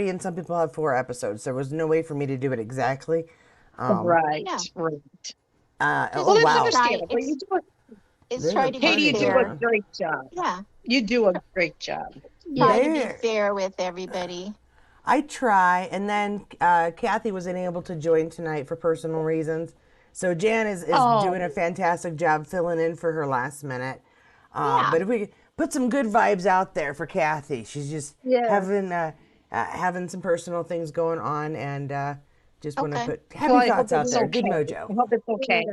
and some people have 4 episodes. There was no way for me to do it exactly. Right, Yeah. right. Just Well, that's Wow. understandable. it's try to be Katie, you do fair. a great job. Yeah. You do a great job. Try to be There. fair with everybody. I try, and then Kathy was unable to join tonight for personal reasons. So Jan is doing a Oh, fantastic job filling in for her last minute. Yeah. But if we put some good vibes out there for Kathy, she's just Yes. having some personal things going on, and just want to Okay. put well, happy I hope thoughts out it's there. okay. Good mojo. I hope it's okay.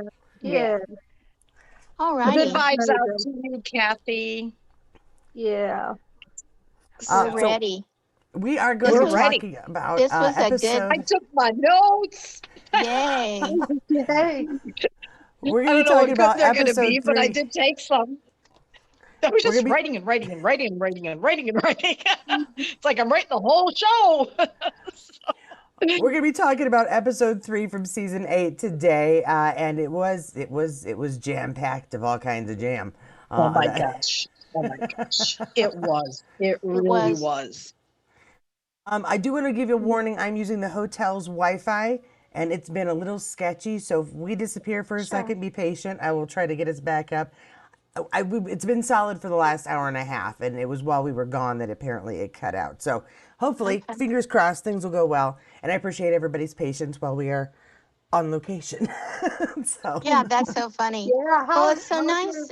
Yeah. Yeah. All Good righty. vibes out Mojo. to you, Kathy. Yeah. We're So, So ready. we are going This to be we're was ready. talking about this was a good I episode. took my notes. yay. Yay. We're I going to don't be know talking what good about they're going to episode be, but I 3. did take some. I was We're just going to be writing and writing and writing and writing and writing and writing. It's like I'm writing the whole show. We're gonna be talking about episode 3 from season 8 today, and it was jam packed of all kinds of jam. Oh my That, gosh. Oh my gosh. It was. It It really was. was. I do want to give you a warning. I'm using the hotel's Wi-Fi, and it's been a little sketchy. So if we disappear for a Sure. second, be patient. I will try to get us back up. It's been solid for the last hour and a half, and it was while we were gone that apparently it cut out. So hopefully, Okay. fingers crossed, things will go well. And I appreciate everybody's patience while we are on location. So. Yeah, that's so funny. Yeah. Well, it's so nice.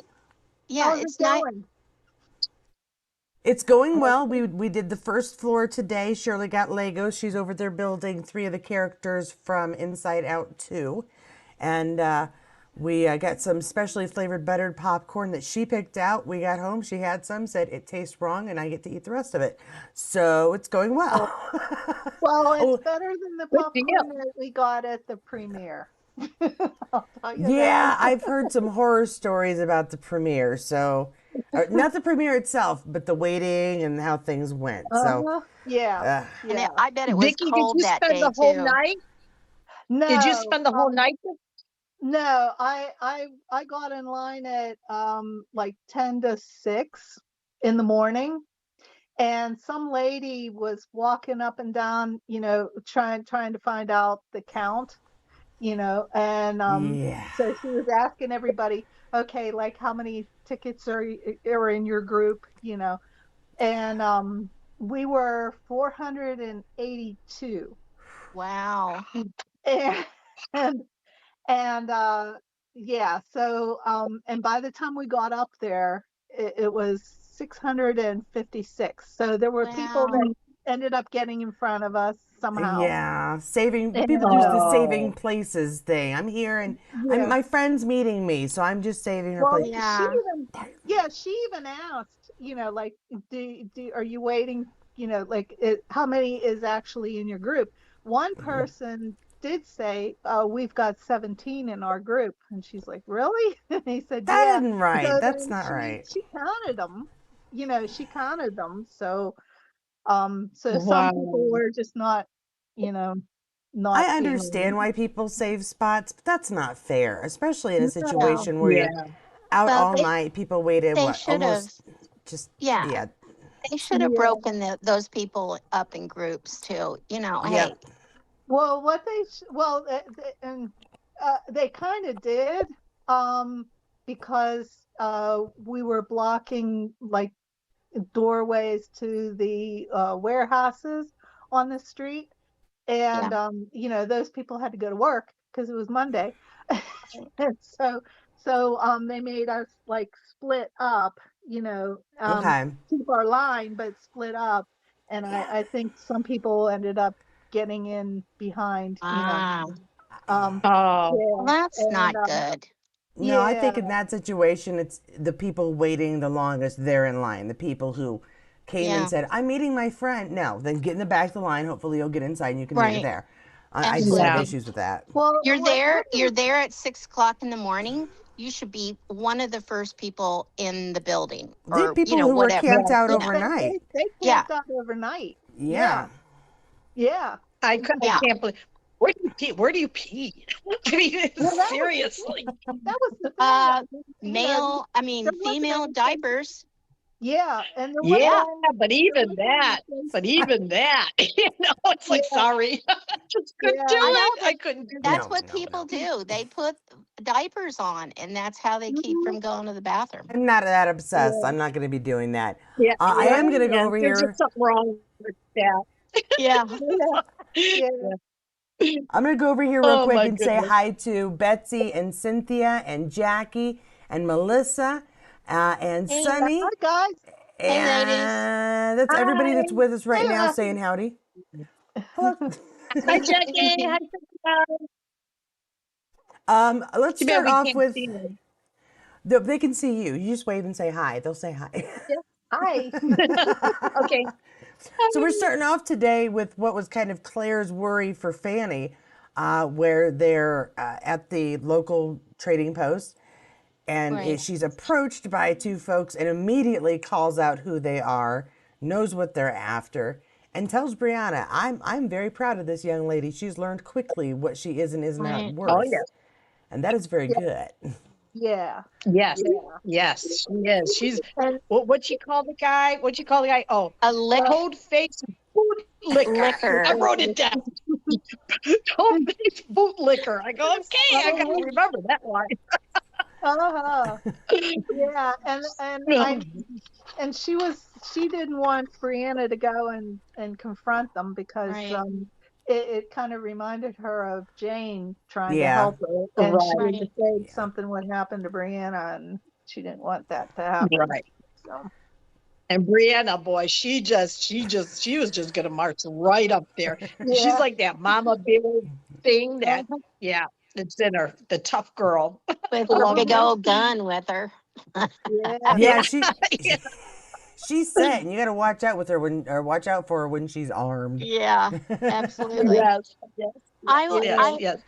Yeah, How's it it's nice. going? It's going well. We did the first floor today. Shirley got Legos. She's over there building 3 of the characters from Inside Out 2. And we got some specially flavored buttered popcorn that she picked out. We got home. She had some, said it tastes wrong, and I get to eat the rest of it. So it's going well. Well, it's Oh, better than the Good deal. popcorn that we got at the premiere. I'll tell you yeah, that. I've heard some horror stories about the premiere. So, not the premiere itself, but the waiting and how things went. So, Uh-huh. Yeah. And Yeah. I bet it was Vicky, did cold you that spend day the whole too. night? No. Did you spend the whole night? No, I got in line at like 10 to 6 in the morning, and some lady was walking up and down, trying to find out the count, and yeah. so she was asking everybody, okay, like how many tickets are in your group, and we were 482. Wow. And and yeah, so and by the time we got up there, it was 656. So there were people Wow. that ended up getting in front of us somehow. Yeah, saving And people do the saving Oh, places thing. I'm here and yeah, my friend's meeting me, so I'm just saving her well, place. Yeah. she even asked, like, are you waiting, like how many is actually in your group? One person did say, we've got 17 in our group, and she's like, really? And he said, That yeah. isn't right. So That's then not she right. she counted them, so so some people wow. were just not, you know not I understand being. why people save spots, but that's not fair, especially in a No. situation where you're Yeah. out Well, all night. People waited they what, should have. almost just Yeah, yeah, they should have Yeah. broken those people up in groups too. Hey, yep. Well, and they kind of did, um, because we were blocking like doorways to the warehouses on the street, yeah. and those people had to go to work because it was Monday, and so they made us like split up, Okay. keep our line but split up, and Yeah. I think some people ended up getting in behind, Ah, um Oh, well, yeah, that's and not good. No, I yeah, think in that situation, it's the people waiting the longest, they're in line. The people who came and Yeah, said, I'm meeting my friend. No, then get in the back of the line. Hopefully, you'll get inside and you can meet her right. there. I just have yeah. Absolutely. issues with that. well, what You're happened. there at 6 o'clock in the morning. You should be one of the first people in the building, There are or people who were whatever. camped Yeah. out Yeah, overnight. They yeah, camped out overnight. Yeah, Yeah. yeah. I yeah. can't believe. Where do you pee? Where do you pee? I mean, Well, seriously. that was the thing. Uh, There female wasn't diapers. Yeah, and the Yeah, women, but even that, it's like, yeah, sorry, just couldn't do yeah, I know, it. I but couldn't do that's No, what no, people no. do. They put diapers on, and that's how they keep mhm, from going to the bathroom. I'm not that obsessed. yeah, I'm not going to be doing that. Yeah, I yeah, am yeah, going to go yeah. over There's just here. something wrong with that. Yeah. yeah, yeah. I'm going to go over here real Oh quick my and say goodness. hi to Betsy and Cynthia and Jackie and Melissa and Hey, Hi, Sunny. guys. hey, ladies. And that's everybody Hi. that's with us right now Yeah. saying howdy. Hello. Hi, Jackie. Hi, Cynthia. Let's Too bad start we off can't with, see them. they can see you. You just wave and say hi. They'll say hi. Yeah. Hi. Okay. So we're starting off today with what was kind of Claire's worry for Fanny, where they're at the local trading post, and Right. she's approached by two folks and immediately calls out who they are, knows what they're after, and tells Brianna, "I'm very proud of this young lady. She's learned quickly what she is and is not Right. Oh, worth, yes. and that is very Yeah. good." Yeah. Yes. Yeah. Yes, she is. She's And what you call the guy? What you call the guy? Oh, A lick toad face boot liquor. I liquor. wrote it down. Toad face boot liquor. I go, okay, I gotta uh-huh, remember that line. uh-huh. Yeah. And she didn't want Brianna to go and confront them because Right. it kind of reminded her of Jane trying to Yeah, help her, and she Right, was Right. afraid yeah. something would happen to Brianna, and she didn't want that to happen. right. So And Brianna, boy, she was just gonna march right up there. She's yeah. like that mama bear thing that, Uh-huh. yeah, it's in her, the tough girl. With her Love big it. old gun with her. Yeah. Yeah, Yeah, she yeah, she's set, and you got to watch out with her or watch out for her when she's armed. Yeah, Yeah. absolutely. yes, yes, Yeah. yes, yes.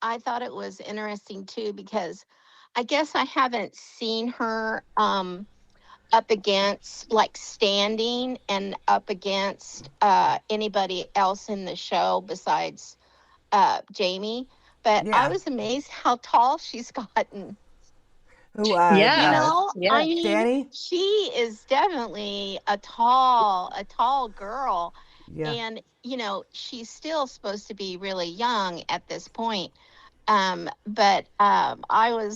I thought it was interesting too because I guess I haven't seen her up against like standing and up against anybody else in the show besides Jamie. But I Yeah. was amazed how tall she's gotten. Who? Yes, I yes. mean, Danny. she is definitely a tall girl. Yeah. And, she's still supposed to be really young at this point. But I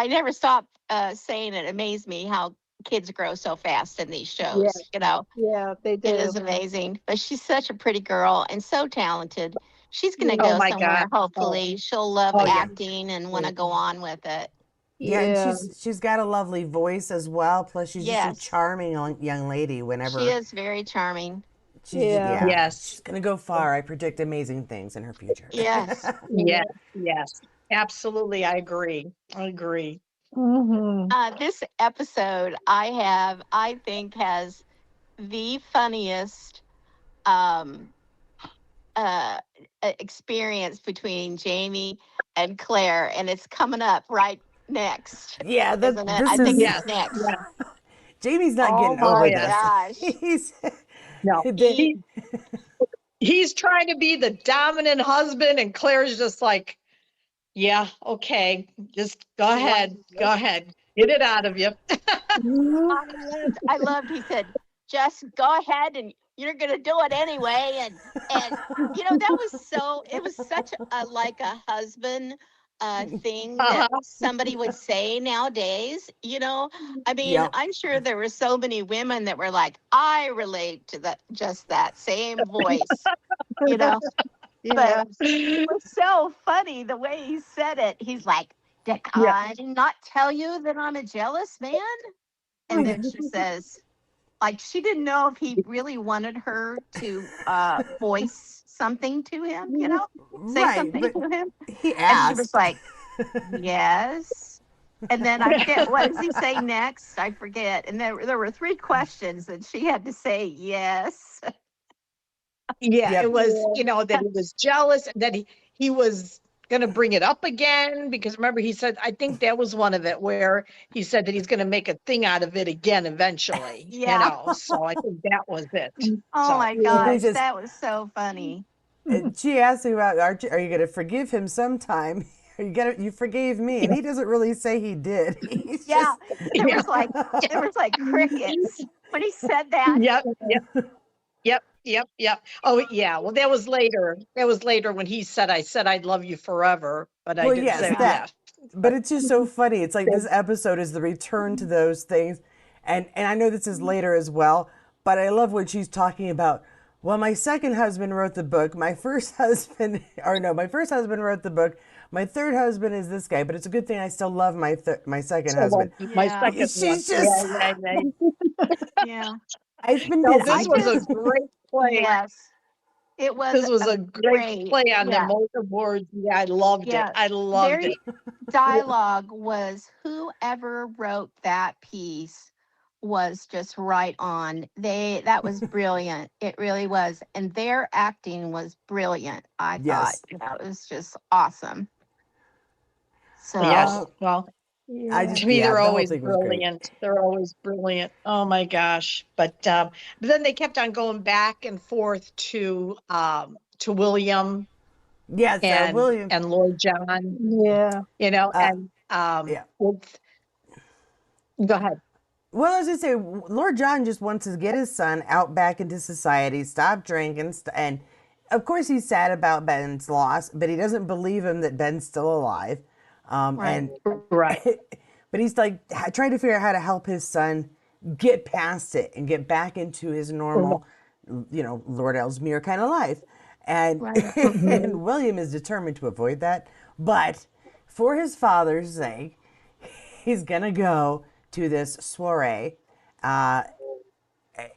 never stopped saying it amazed me how kids grow so fast in these Yeah. shows. Yeah. They It do. is amazing. But she's such a pretty girl and so talented. She's going to Yeah. Oh go my God. somewhere, Oh, hopefully. She'll love oh yeah. acting and want to go on with it. Yeah, and Yeah. she's got a lovely voice as well. Plus, she's just a Yes, charming young lady. she Whenever is very charming. Yeah. she's Yes, gonna go far. I predict amazing things in her future. Yes. yes, yes. Absolutely, I agree. I agree. Mm-hmm. This episode I think, has the funniest um, uh, experience between Jamie and Claire, and it's coming up right next, Yeah, isn't it? this I think is Yes, it's next. yes. Jamie's not Oh getting Oh over my yeah. this. gosh. He's No, the, He, he's trying to be the dominant husband, and Claire's just like, yeah, okay, just go ahead, get it out of you. Mhm. he said, just go ahead and you're gonna do it anyway. And it was such like a husband thing that Uh-huh. somebody would say nowadays. I mean, yep. I'm sure there were so many women that were like, I relate to that same voice, you know. But Yeah. it was so funny the way he said it. He's like, did Yeah. I not tell you that I'm a jealous man? And then she says, like, she didn't know if he really wanted her to voice something to him, say Right, something but to him. he And she was asked. like, yes. And then I forget, what does he say next? I forget. And there were three questions, and she had to say yes. Yeah, it Yep. was, Yeah. that he was jealous, that he was going to bring it up again because remember he said I think that was one of it where he said that he's going to make a thing out of it again eventually, Yeah. So I think that was it. Oh So, my Yeah. He gosh, just that was so funny. she asked him about, are you going to forgive him sometime? You forgave me, and he doesn't really say he did. He's Yeah, there Yeah. was like crickets when he said that. Yep. Yep. Oh, yeah. Well, that was later. That was later when he said, "I said I'd love you forever," but I Well, didn't yes, say Yeah. that. yeah. But But it's just so funny. It's like this episode is the return to those things. And I know this is later as well, but I love when she's talking about, well, my second husband wrote the book. My first husband, or no, my first husband wrote the book. My third husband is this guy, but it's a good thing I still love my second so husband. my Yeah. second one. She's Yeah, just, yeah, yeah. Yeah. it's been No, busy. I this was a just great play. yes. It was This was a a great great, play on the yeah. emotive words. Yeah, I loved it. Yeah. I loved Their it. dialogue was whoever wrote that piece was just right on. That was brilliant. It really was. And their acting was brilliant. I thought, Yes. it was just awesome. So Yes. Uh, Well, I Yeah. just, to me, yeah, they're the whole always thing was great. brilliant. They're always brilliant. Oh my gosh. But then they kept on going back and forth to William Yes, William. and Lord John, Yeah. Uh, and yeah. with go ahead. Well, as I say, Lord John just wants to get his son out back into society, stop drinking, and of course he's sad about Ben's loss, but he doesn't believe him that Ben's still alive. right. And Right. but he's like trying to figure out how to help his son get past it and get back into his normal, Lord Ellesmere kind of life. And Right. Mhm. and William is determined to avoid that, but for his father's sake, he's gonna go to this soiree uh,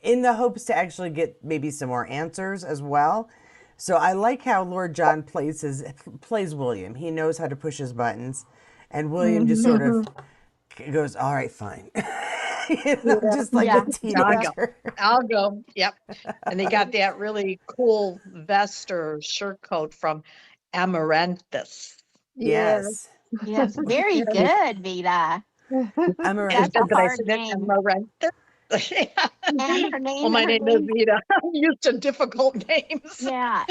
in the hopes to actually get maybe some more answers as well. So I like how Lord John plays William. He knows how to push his buttons, and William just sort of Mhm. goes, "All right, fine," Yeah. just like a Yeah. I'll go. teenager. I'll go. Yep. And they got that really cool vest or shirt coat from Amaranthus. Yeah. Yes, Yes. Very good, Vita. Is That's a that Amaranthus. did I hard say that name. Amaranthus? And her Well, name, my her name is name, Vita. I'm used to difficult names. yeah.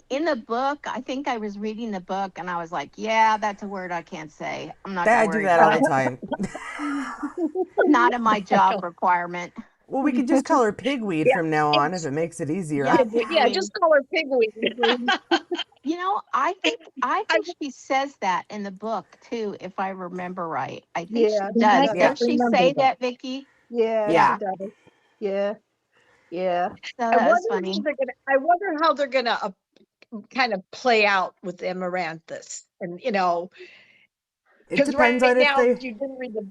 In the book, I think I was reading the book and I was like, yeah, that's a word I can't say. I'm not gonna I do worry that about all the it. time. Not in my job requirement. Well, we could just call her Pigweed Yeah, from now on if it's it makes it easier. Yeah, yeah. pigweed. Just call her Pigweed. I think I, she says that in the book too, if I remember right. I think she Yeah, she does. I does. Yeah, can't Does she remember say though. that, Vicky? Yeah, yeah. she Yeah. does. Yeah. Yeah. So I that was wonder funny. I wonder how they're gonna kind of play out with Amaranthus, and It because depends right on if now they. you didn't read the.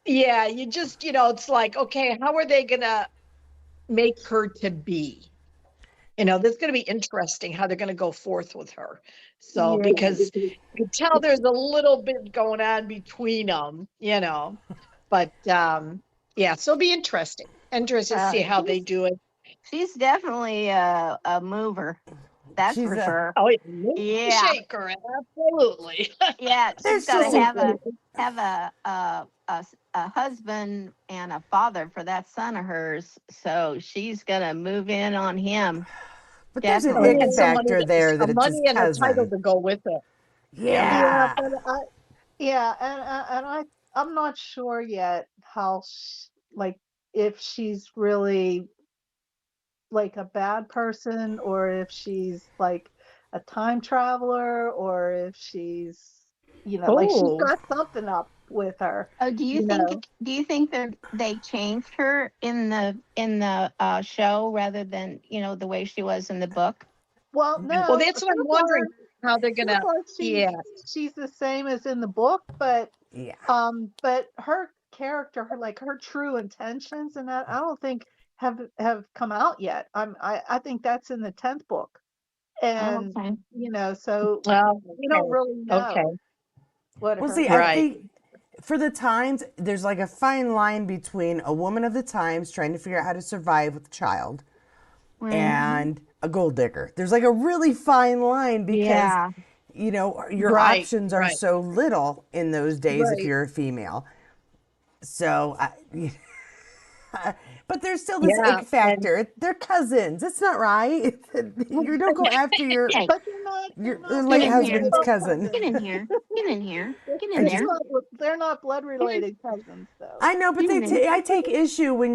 Yeah, you just it's like, okay, how are they gonna make her to be? That's going to be interesting how they're going to go forth with her. So, Yeah. because you can tell there's a little bit going on between them. But yeah, so it'll be interesting. Interesting to see how they She's do it. she's definitely a mover. That's She's for a. sure. Oh, it's a mover Yeah. shaker, absolutely. Yeah. She's There's got to just have a. a husband and a father for that son of hers. So she's gonna move in on him. But there's an Oh, ick and Definitely. some money, factor there a that it's his money and a title cousin. to go with it. Yeah. Yeah, Yeah. but yeah, I'm not sure yet how like if she's really like a bad person or if she's like a time traveler or if she's like she's Oh, got something up with her, Oh, do you you think know. they changed her in the show rather than the way she was in the book? Well, well, no, that's so what I'm far wondering how they're so gonna. far Yeah. she's the same as in the book, Yeah. but her character, her true intentions and that I don't think have come out yet. I think that's in the 10th book. Oh, And okay. so Oh, we don't really okay. know what Well, her see, I Right. think for the times, there's like a fine line between a woman of the times trying to figure out how to survive with a child Right. and a gold digger. There's like a really fine line because, Yeah. your Right. options are Right. so little in those days if right. you're a female. So, But there's still this Yeah, ick factor. They're cousins. It's not right. You don't go after your Hey, But they're not. They're your not. get late in here. husband's Blood cousin. Get cousins. in here. Get in here. Get I in They're just there. not. They're not blood related cousins, though. I know, but Get in there. I take issue when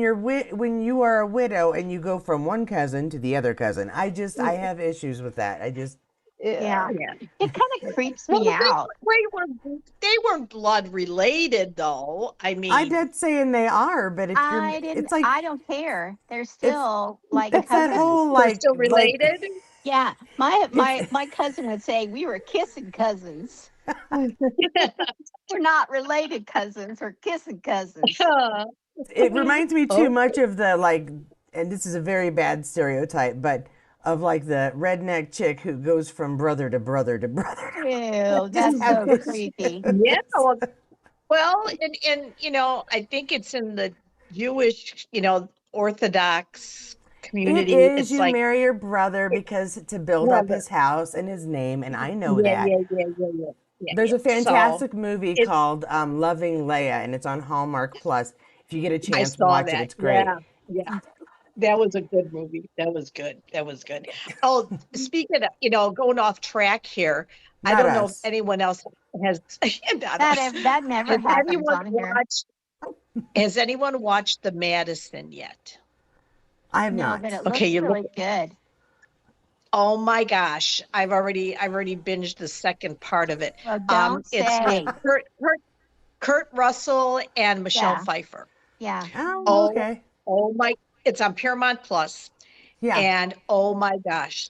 when you are a widow and you go from one cousin to the other cousin. I have issues with that. Yeah. Yeah. yeah. It kind of creeps Well, me out. they weren't blood related, though. I I'm mean, not saying they are, but if you're, I don't care. They're it's still like it's that cousins. whole they're still like related. Yeah. it's My cousin would say we were kissing cousins. We're not related cousins, we're kissing cousins. it reminds me too Oh, much of the like, and this is a very bad stereotype, but of like the redneck chick who goes from brother to brother to brother. Ew, Just that's have so issues. creepy. yeah. Well, and I think it's in the Jewish, Orthodox It community. is It's you like, marry your brother because to build up brother. his house and his name, and I know Yeah, that. yeah, yeah, yeah, yeah, yeah, There's yeah. a So fantastic movie it, called Loving Leia, and it's on Hallmark Plus. If you get a I chance, saw watch it. that. It's great. Yeah, yeah. That was a good movie. That was good. That was good. Oh, speaking of, going off track here, I Not don't know if us. anyone else has, not us. That never Has happens anyone on here. watched, has anyone watched The Madison yet? I have No, not. but it Okay, looks you look. really good. Oh my gosh, I've already binged the second part of it. Well, don't It's with say. Kurt Russell and Michelle Yeah, Pfeiffer. yeah, Oh, Oh, okay. oh my, it's on Paramount Plus, Yeah. and oh my gosh,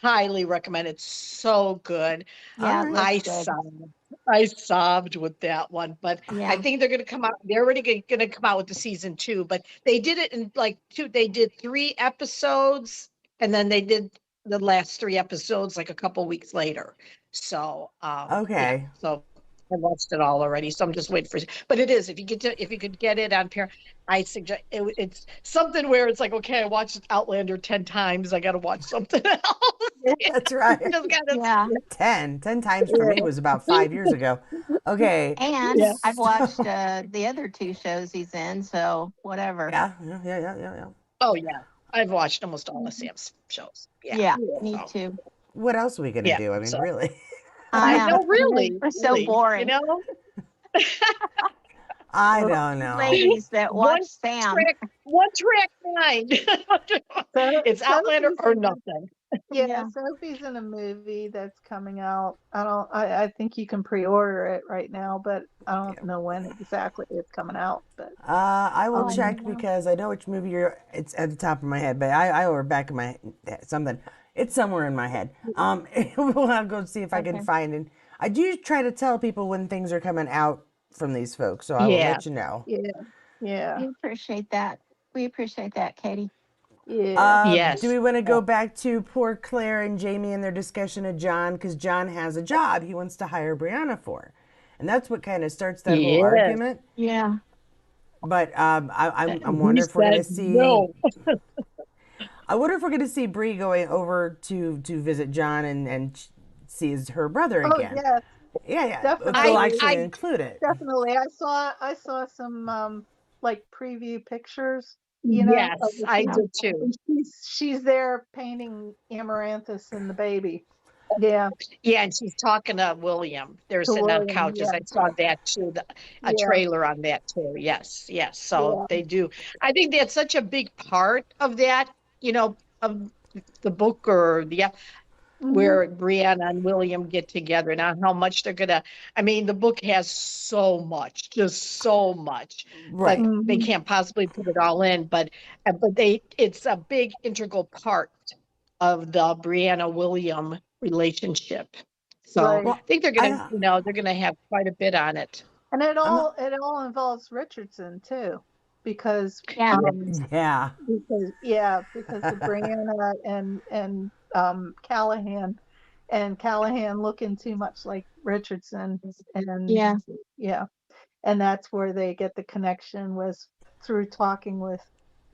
highly recommend. It's so good. All yeah, it right. I looks good. sobbed. I sobbed with that one, but I Yeah, think they're going to come out. They're already going to come out with the season 2, but they did it in like two. They did 3 episodes, and then they did the last 3 episodes like a couple weeks later. So, yeah. Okay. So I watched it all already. So I'm just waiting for. But it is if you could get it on pair, I suggest it's something where it's like, okay, I watched Outlander 10 times. I got to watch something else. That's right. Just gotta, yeah. 10 times for me was about 5 years ago. Okay. And yeah. I've watched So, the other two shows he's in, so whatever. yeah. Oh yeah, I've watched almost all of Sam's shows. Yeah. Yeah, me So too. What else are we gonna yeah. do? I mean, So really. I I know. know, really, We're so really, boring. I We're don't old know. ladies that watch one Sam. one track mind. So It's Outlander Sophie's or in a, nothing. yeah, Yeah. Sophie's in a movie that's coming out. I think you can pre-order it right now, but I don't know when exactly it's coming out. But I will Oh, I um, don't check know. because I know which movie it's at the top of my head, but I or back of my something. It's somewhere in my head. We'll have to go see if I can Okay. find it. I do try to tell people when things are coming out from these folks, so I will Yeah. let you know. yeah, yeah, We appreciate that. We appreciate that, Katie. yeah. Do Yes. we want to go back to poor Claire and Jamie and their discussion of John? Because John has a job he wants to hire Brianna for. And that's what kind of starts that whole Yes. argument. Yeah. But I'm He wondering if we're going said to see. no. I wonder if we're going to see Bree going over to visit John and sees her brother Oh again. yes, Yeah. If they'll definitely, actually I include it. definitely. I saw some like preview pictures, Yes, of the I Yeah. do season. too. And she's there painting Amaranthus and the baby. Yeah, Yeah, and she's talking to William. They're to sitting on William. couches. Yeah, I saw that too, a yeah, trailer on that too. Yes, yes. So yeah. they do. I think that's such a big part of that, of the book or Hmm. where Brianna and William get together and how much they're gonna. I mean, the book has so much, just so much, but Right. they Hmm. can't possibly put it all in. But it's a big integral part of the Brianna William relationship. So Right. I Well, think I they're gonna have quite a bit on it. And I'm it all involves Richardson too, because Yeah. yeah. because of Brianna and Callahan looking too much like Richardson, and Yeah. yeah, and that's where they get the connection, was through talking with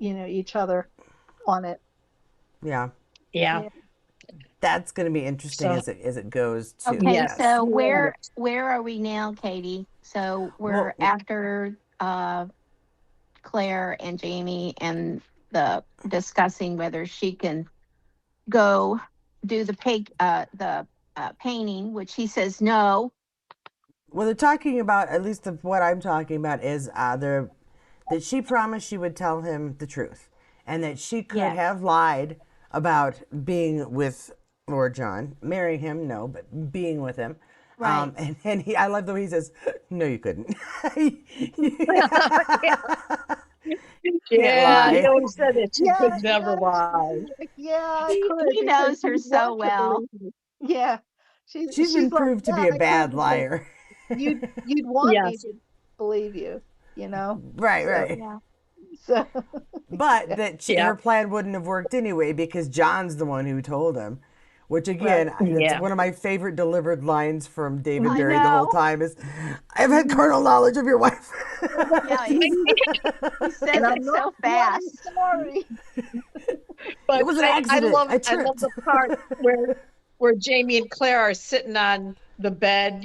each other on it. Yeah. Yeah. Yeah. That's going to be interesting So as it goes too. Okay, yes. Yes. so Yes. where are we now, Katie? So we're Well, after Claire and Jamie and the discussing whether she can go do the painting, which he says no. Well, they're talking about, at least of what I'm talking about, is that she promised she would tell him the truth, and that she could Yes. have lied about being with Lord John, marrying him, no, but being with him. Right. And I love the way he says, "No, you couldn't." Yeah, lie. he always said that she Yeah, could never lie. yeah, I could. He because knows her she'd so want to well. believe you. Yeah, She's been she's like, proved to yeah, be a I bad could because liar. you'd want me Yes. to believe you, Right, So, right. Yeah. so But that Yeah. her plan wouldn't have worked anyway because John's the one who told him. Which Right. again, it's Yeah. one of my favorite delivered lines from David I Barry the whole know. time is, "I've had carnal knowledge of your wife." Yeah, he says and it I'm so not fast. sorry. But It was an I accident. love I I love tripped. the part where Jamie and Claire are sitting on the bed,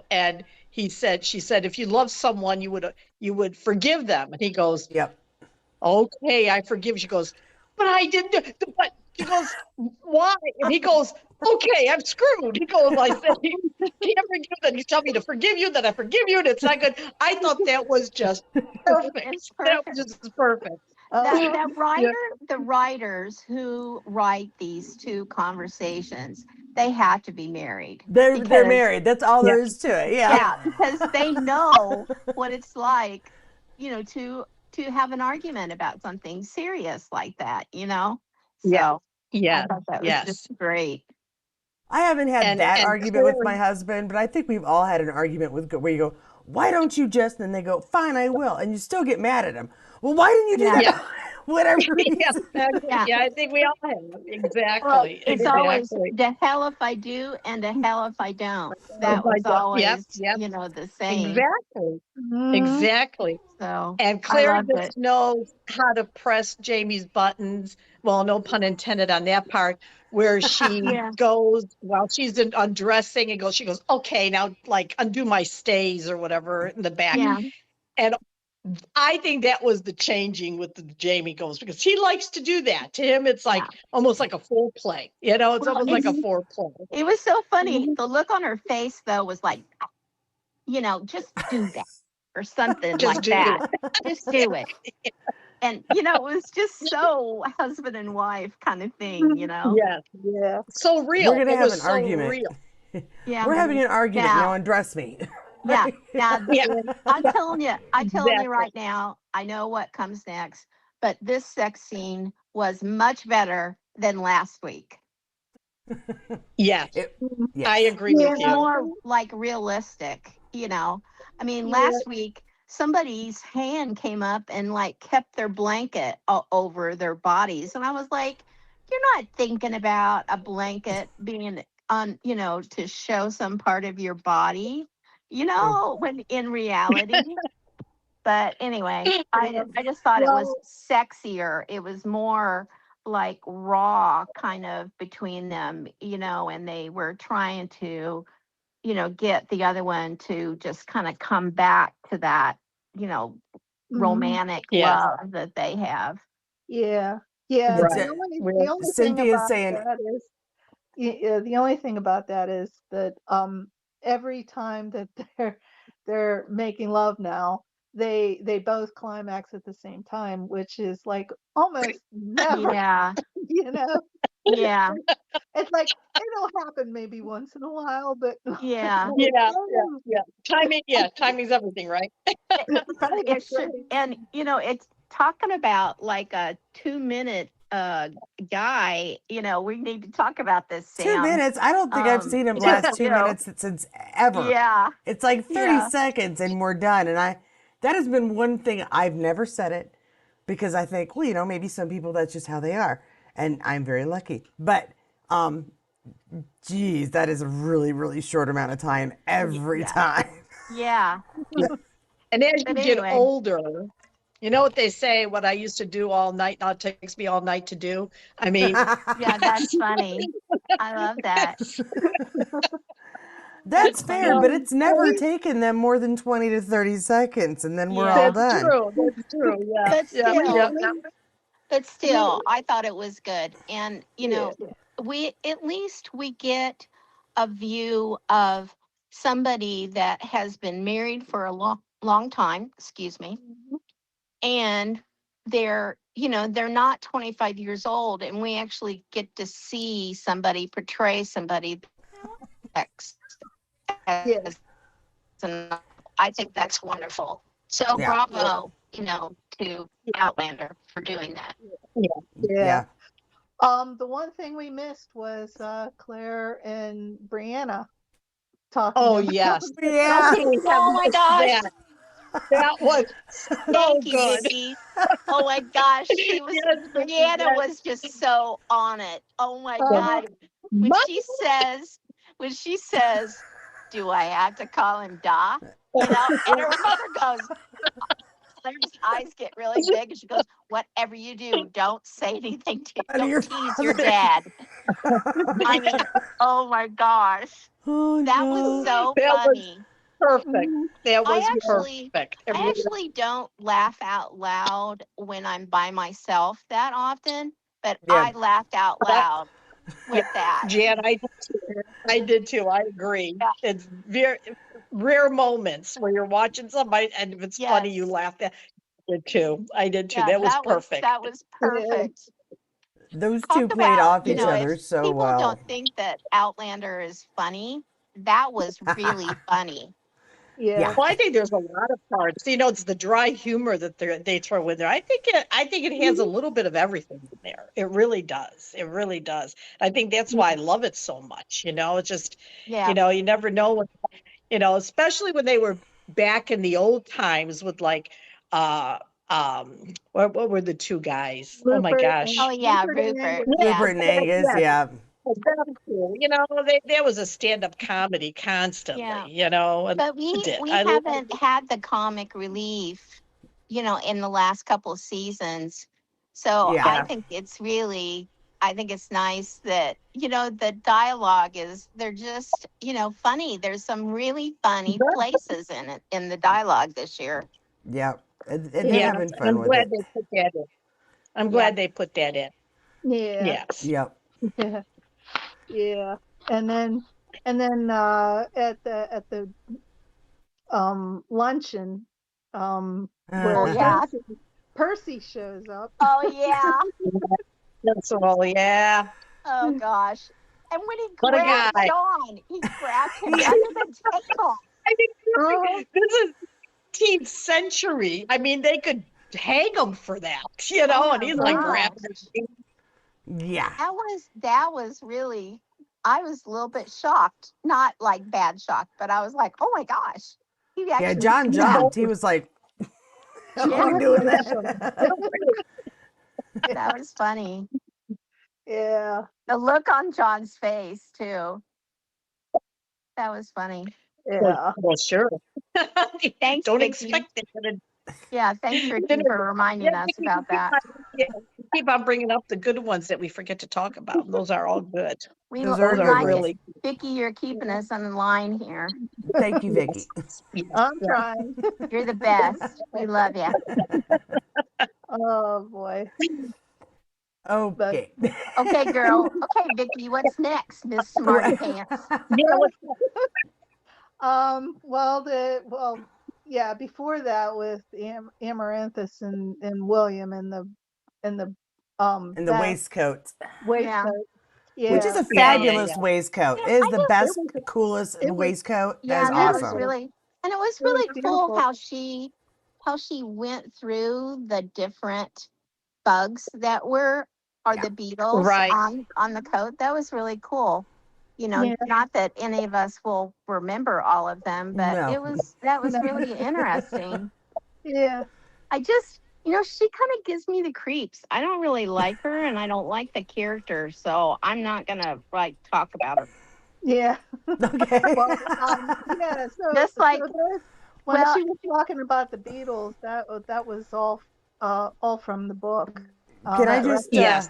and she said, if you love someone, you would forgive them. And he goes, Yep. okay, I forgive. She goes, but I didn't. But she goes, why? And he goes, okay, I'm screwed. He goes, I said, you can't forgive them. You tell me to forgive you, that I forgive you, and it's not good. I thought that was just perfect. It's That perfect. was just perfect. That Yeah. the writers who write these two conversations, they have to be married. They're Because married. That's all there Yeah. is to it. Yeah. yeah, because they know what it's like, to have an argument about something serious like that. Yeah. So I Yes. thought that was Yes. just great. I haven't had And that argument with Claire, my husband, but I think we've all had an argument where you go, "Why don't you just?" And they go, "Fine, I will," and you still get mad at them. Well, why didn't you do Yeah. that? yeah. Whatever Yeah, reason. Yeah. yeah, I think we all have. Well, Exactly. it's always Exactly. the hell if I do and the hell if I don't. Oh That my was God. Yep. always, Yep. the saying. Exactly. Mhm. Exactly. So And I Claire loved just it. knows how to press Jamie's buttons. Well, no pun intended on that part, where she Yeah. goes while she's undressing and she goes, okay, now like undo my stays or whatever in the back. Yeah. And I think that was the changing with the Jamie goes because he likes to do that. To him, it's like Yeah. almost like a foreplay. It's Well, almost like a foreplay. it was so funny. The look on her face, though, was like, just do that or something Just like do that. it. Just do it. And, it was just so husband and wife kind of thing. Yes. Yeah. So We're real. gonna It have was an so argument. real. Yeah. We're having an argument. Now, Now undress me. yeah. Now, Yeah. I'm telling you Exactly. right now, I know what comes next, but this sex scene was much better than last week. Yes. Yes. I agree Yeah. with It's you. more like realistic. I mean, Yeah. last week somebody's hand came up and like kept their blanket over their bodies, and I was like, "You're not thinking about a blanket being on, to show some part of your body, when in reality." But anyway, I just thought it was sexier. It was more like raw kind of between them, and they were trying to, get the other one to just kind of come back to that, Mhm. romantic Yes. love that they have. Yeah. Yeah. It's Right. The only thing Cynthia's about saying, that is the only thing about that is that every time that they're making love now, they both climax at the same time, which is like almost never, Yeah. you know. Yeah. It's like it'll happen maybe once in a while, but Yeah. Yeah. Yeah. Timing. Yeah. Timing's everything, right? right, It should, right. and it's talking about like a 2-minute guy. We need to talk about this, 2 Sam. minutes. I don't think I've seen him Just, last 2 minutes since ever. Yeah. It's like 30 Yeah. seconds and we're done. And that has been one thing I've never said it because I think, well, maybe some people that's just how they are. And I'm very lucky. But geez, that is a really, really short amount of time every Yeah. time. Yeah. And as you But get anyway. older, you know what they say, what I used to do all night now takes me all night to do. I mean, Yeah, that's funny. I love that. That's fair, but it's never Right? taken them more than 20 to 30 seconds, and then we're all Yeah. That's done. true. That's true. Yeah. But Yeah. still, Yeah. but still, I thought it was good. And, Yeah. we at least we get a view of somebody that has been married for a long time, excuse me, and they're not 25 years old, and we actually get to see somebody portray somebody that's Yeah. and I think that's wonderful. So Yeah. bravo, to Outlander for doing that. Yeah. Yeah. Yeah. The one thing we missed was Claire and Brianna talking Oh about yes. How Yeah. could we have Oh my missed gosh. that? That was so Thank you, good. Vicky. Oh my gosh, Yes, Vicky, Brianna yes. was just so on it. Oh my Uh-huh. God. When she says, do I have to call him Da? And her mother goes, Claire's eyes get really big, and she goes, whatever you do, don't say anything Out of your don't tease your father. dad. I mean, oh my gosh. Oh That was no. so That was funny. perfect. Mhm. That was I perfect. It I really- actually don't laugh out loud when I'm by myself that often, but Yeah. I laughed out loud with that. Jan, I did too. I did too. I agree. Yeah. It's very rare moments where you're watching somebody, and if it's funny, you Yes. laugh. That I did too. I did too. Yeah, That was perfect. that was perfect. Those Talk two played about, off each other if so people well. don't think that Outlander is funny, that was really funny. Yeah. Yeah. Well, I think there's a lot of parts. It's the dry humor that they throw in there. I think it has a little bit of everything in there. It really does. It really does. I think that's why I love it so much. It's just, Yeah. you never know what, especially when they were back in the old times with like, uh, what were the two guys? Oh my Rupert gosh. Oh yeah, Rupert and Rupert. Angus. Yeah. Rupert and Angus, Yes, yeah. them two. There was a stand-up comedy constantly. Yeah. And But I loved it. we I loved haven't had the comic relief, in the last couple of seasons. So Yeah. I think it's nice that, the dialogue they're just, funny. There's some really funny it. places in the dialogue this year. Yeah. And they're Yeah, having and fun I'm with glad it. they put that in. I'm Yeah. glad they put that in. Yeah. Yes. Yep. Yeah. Yeah. And then at the luncheon where Oh yeah. Percy shows up. Oh yeah. That's all. Yeah. Oh gosh. And when he What a grabbed guy. John, he grabbed him under the table. I mean, Oh. this is 18th century. I mean, they could hang him for that, Oh and my he's like gosh. grabbing his feet. Yeah. That was really, I was a little bit shocked. Not like bad shocked, but I was like, oh my gosh. He Yeah, actually John jumped. He was like, how are we doing that? that was funny. Yeah. The look on John's face too. That was funny. Yeah. Well, sure. Thanks, Don't Vicky. expect it. Yeah, thanks Ricky for reminding us about that. Keep on bringing up the good ones that we forget to talk about. And those are all good. We Those are Those good are like ones. really Vicky, you're keeping us on the line here. Thank you, Vicky. yes. I'm trying. You're the best. We love you. Oh boy. Okay. Okay, girl. Okay, Vicky, what's next, Miss Smarty Pants? Yeah, before that with Amaranthus and William and the And the that waistcoat, waistcoat. Yeah. which is a Yeah, fabulous waistcoat. It is I the just- best, it was- coolest it was- waistcoat. Yeah, That's that was awesome. really, and it was It was really cool beautiful. how she went through the different bugs that are Yeah. the beetles Right. on the coat. That was really cool. Yeah. Not that any of us will remember all of them, but No. that was No. really interesting. Yeah. I just, she kind of gives me the creeps. I don't really like her, and I don't like the character, so I'm not gonna talk about her. Yeah. Okay. Well, yeah. So Just like- when well- she was talking about the Beatles, that was all from the book. Can I Right. just Yes.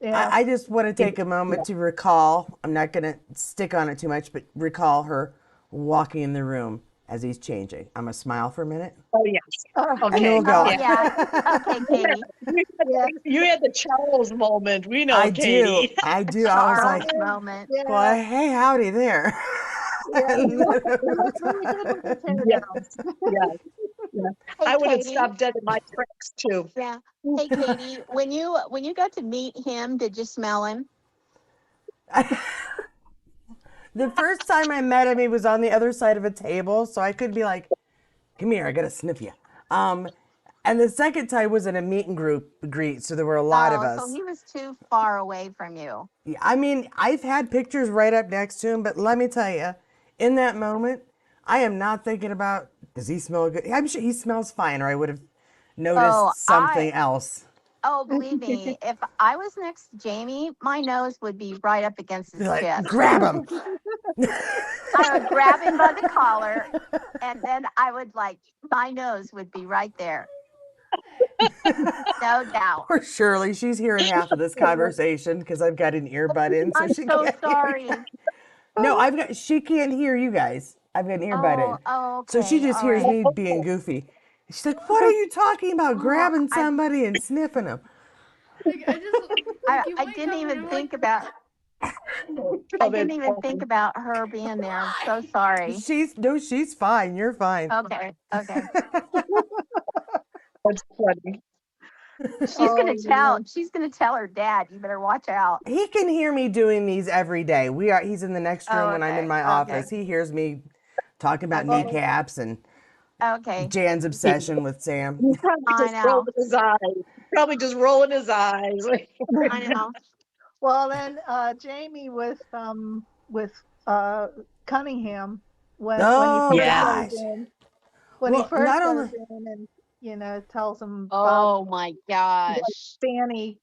Yeah. I just want to take a moment to recall, I'm not going to stick on it too much, but recall her walking in the room as he's changing. I'm going to smile for a minute. Oh, yes. And then Okay. we'll go. Oh, Yeah. yeah. Okay, Katie. Yeah. You had the Charles moment. We know, I do. Katie. I do. I was Charles like, moment. Yeah. well, hey, howdy there. Yeah. He And- looks really good with his hair Yes. down. Yes. Yes. Hey, I would have Katie. stopped dead in my tracks too. Yeah. Hey, Katie, when you got to meet him, did you smell him? the first time I met him, he was on the other side of a table, so I could be like, come here, I gotta sniff you. And the second time was in a meet and greet, so there were a lot of Oh, so us. he was too far away from you. Yeah, I mean, I've had pictures right up next to him, but let me tell you, in that moment, I am not thinking about, does he smell good? I'm sure he smells fine, or I would have Oh, noticed something else. believe me, if I was next to Jamie, my nose would be right up against Be his like, chest. grab him. I would grab him by the collar, and then I would my nose would be right there. No doubt. Poor Shirley, she's hearing half of this conversation because I've got an earbud in, so I'm she so can't sorry. hear. No, she can't hear you guys. I've got an earbud in. Oh, So she okay. just All hears right. me being goofy. She's like, what are you talking about? Oh, Grabbing I somebody and sniffing them. Like, I just like you I might didn't come and even you're think like, about Oh, I didn't even think about her being there. I'm so sorry. She's fine. You're fine. Okay. Okay. That's funny. Oh, yeah. She's gonna tell her dad, you better watch out. He can hear me doing these every day. He's in the next room Oh, when I'm in okay. my Okay. office. He hears me talking about Okay. kneecaps and Okay. Jan's obsession with Sam. He's probably I just know. rolling his eyes. Probably just rolling his eyes. I know. Well, then Jamie with Cunningham when he Oh first Yeah. goes gosh. in when he Well, first not goes only in and tells him about Oh my what gosh. Fanny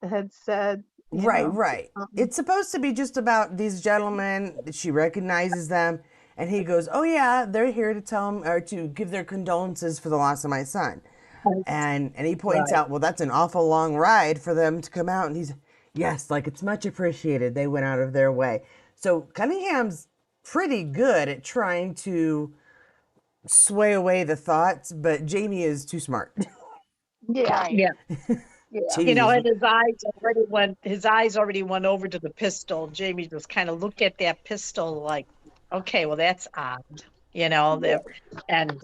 had said, right. It's supposed to be just about these gentlemen. She recognizes them, and he goes, "Oh yeah, they're here to tell him or to give their condolences for the loss of my son." And he points Right. out, "Well, that's an awful long ride for them to come out." And he's, "Yes, like it's much appreciated. They went out of their way." So Cunningham's pretty good at trying to sway away the thoughts, but Jamie is too smart. Yeah, Right. Yeah. yeah, You know, Jeez. and his eyes already went over to the pistol. Jamie just kind of looked at that pistol like, okay, well that's odd. You know, and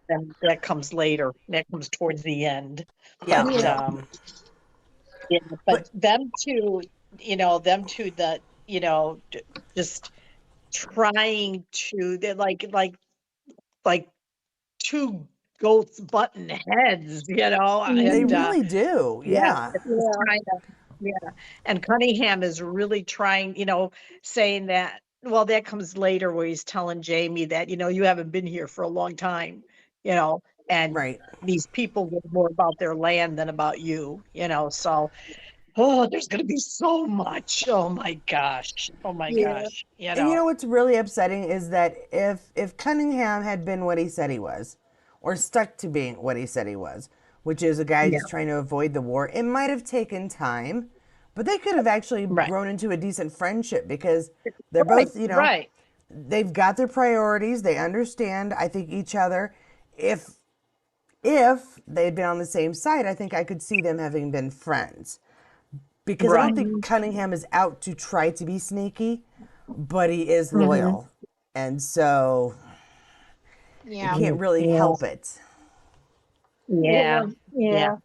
then that comes later. That comes towards the end. Yeah, But yeah. yeah, But but them two that, just trying to, they're like two goats button heads, they and really do. yeah, Yeah. it's just yeah, trying to, yeah. And Cunningham is really trying, saying that, well, that comes later where he's telling Jamie that, you haven't been here for a long time, you know, and Right. these people know more about their land than about so, oh, there's going to be so much. Oh my gosh. Oh my yeah, gosh. And you know what's really upsetting is that if Cunningham had been what he said he was, or stuck to being what he said he was, which is a guy Yeah. just trying to avoid the war, it might have taken time, but they could have actually Right. grown into a decent friendship because they're Right. both, Right. they've got their priorities, they understand, I think, each other. If they'd been on the same side, I think I could see them having been friends. Because I don't Right. think Cunningham is out to try to be sneaky, but he is Mhm. loyal. And so you Yeah. can't really Yeah. help it. Yeah. yeah. Yeah.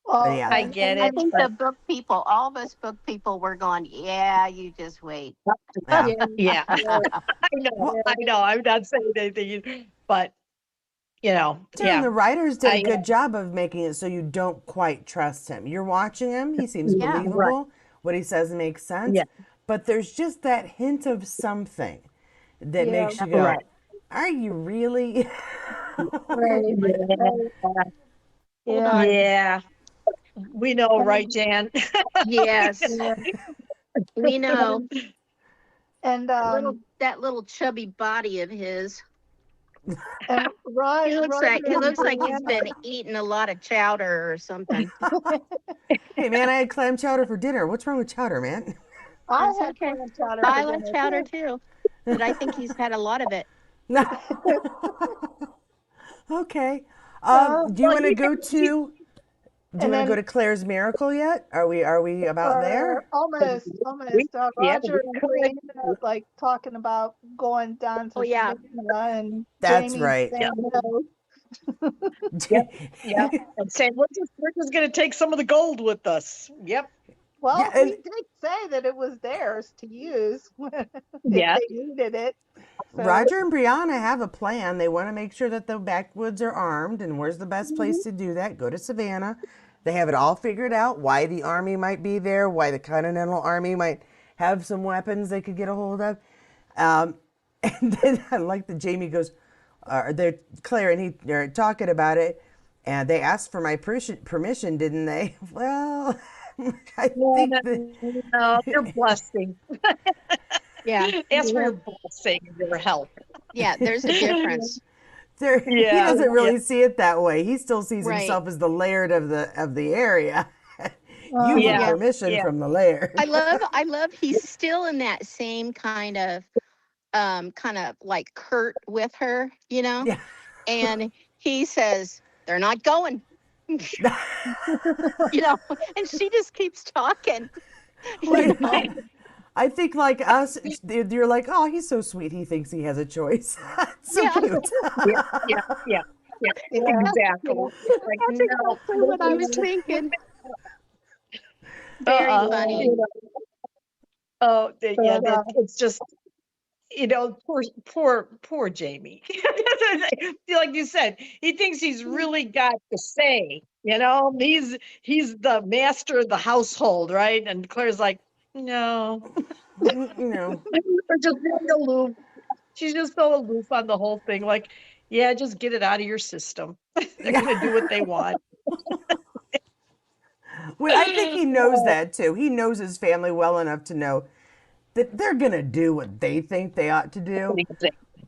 But Well, yeah. I get I it. think But the book people, all of us book people, were going, yeah, you just wait. Yeah. yeah, yeah, yeah, I know. Well, I know. I'm not saying anything, but and yeah. the writers did a I good job of making it so you don't quite trust him. You're watching him, he seems Yeah. Right. believable. What he says makes sense. Yeah. But there's just that hint of something that yeah, makes you Right. go, are you really? right, right, Yeah. Hold yeah, on. Yeah. We know, right, Jan? Yes, yeah. we know. And That little chubby body of his. And Rod, He looks like he's Brianna, been eating a lot of chowder or something. Hey, man, I had clam chowder for dinner. What's wrong with chowder, man? I It's had okay. clam chowder for I like dinner chowder too. too, but I think he's had a lot of it. Okay. So, Do you Well, want to he go thinks he- to? Do you and want to go then to Claire's Miracle yet? Are we about we're there? almost. yeah, Roger and Brianna like talking about going down Oh to yeah, Savannah, and That's Jamie right. yeah, saying no. yeah. And saying we're just gonna take some of the gold with us. Yep. Yeah, Well, he and did say that it was theirs to use if Yeah. they needed it. So Roger and Brianna have a plan. They want to make sure that the backwoods are armed, and where's the best place to do that? Go to Savannah. They have it all figured out, why the Army might be there, why the Continental Army might have some weapons they could get a hold of. And then I like that Jamie goes, they're Claire and he are talking about it, and they asked for my permission, didn't they? Well, I think that No, your blessing. yeah, Ask for your blessing and your help. yeah. There's a difference, he Yeah, doesn't yeah. really see it that way. He still sees right? himself as the laird of the area. You need Yeah, Yeah. permission yeah. from the laird. I love. He's still in that same kind of like curt with her, Yeah. and he says they're not going, and she just keeps talking, you know. I think like us, you're like, oh, he's so sweet. He thinks he has a choice. It's so Yeah, cute. Yeah, yeah, yeah, yeah. yeah, Exactly. Like, that's exactly what I was thinking. Very funny. you know, oh, yeah, but it's just, poor Jamie. Like you said, he thinks he's really got to say, he's the master of the household, right? And Claire's like, no, we're just very aloof. She's just so aloof on the whole thing. Like, yeah, just get it out of your system. They're gonna do what they want. Well, I think he knows that too. He knows his family well enough to know that they're gonna do what they think they ought to do.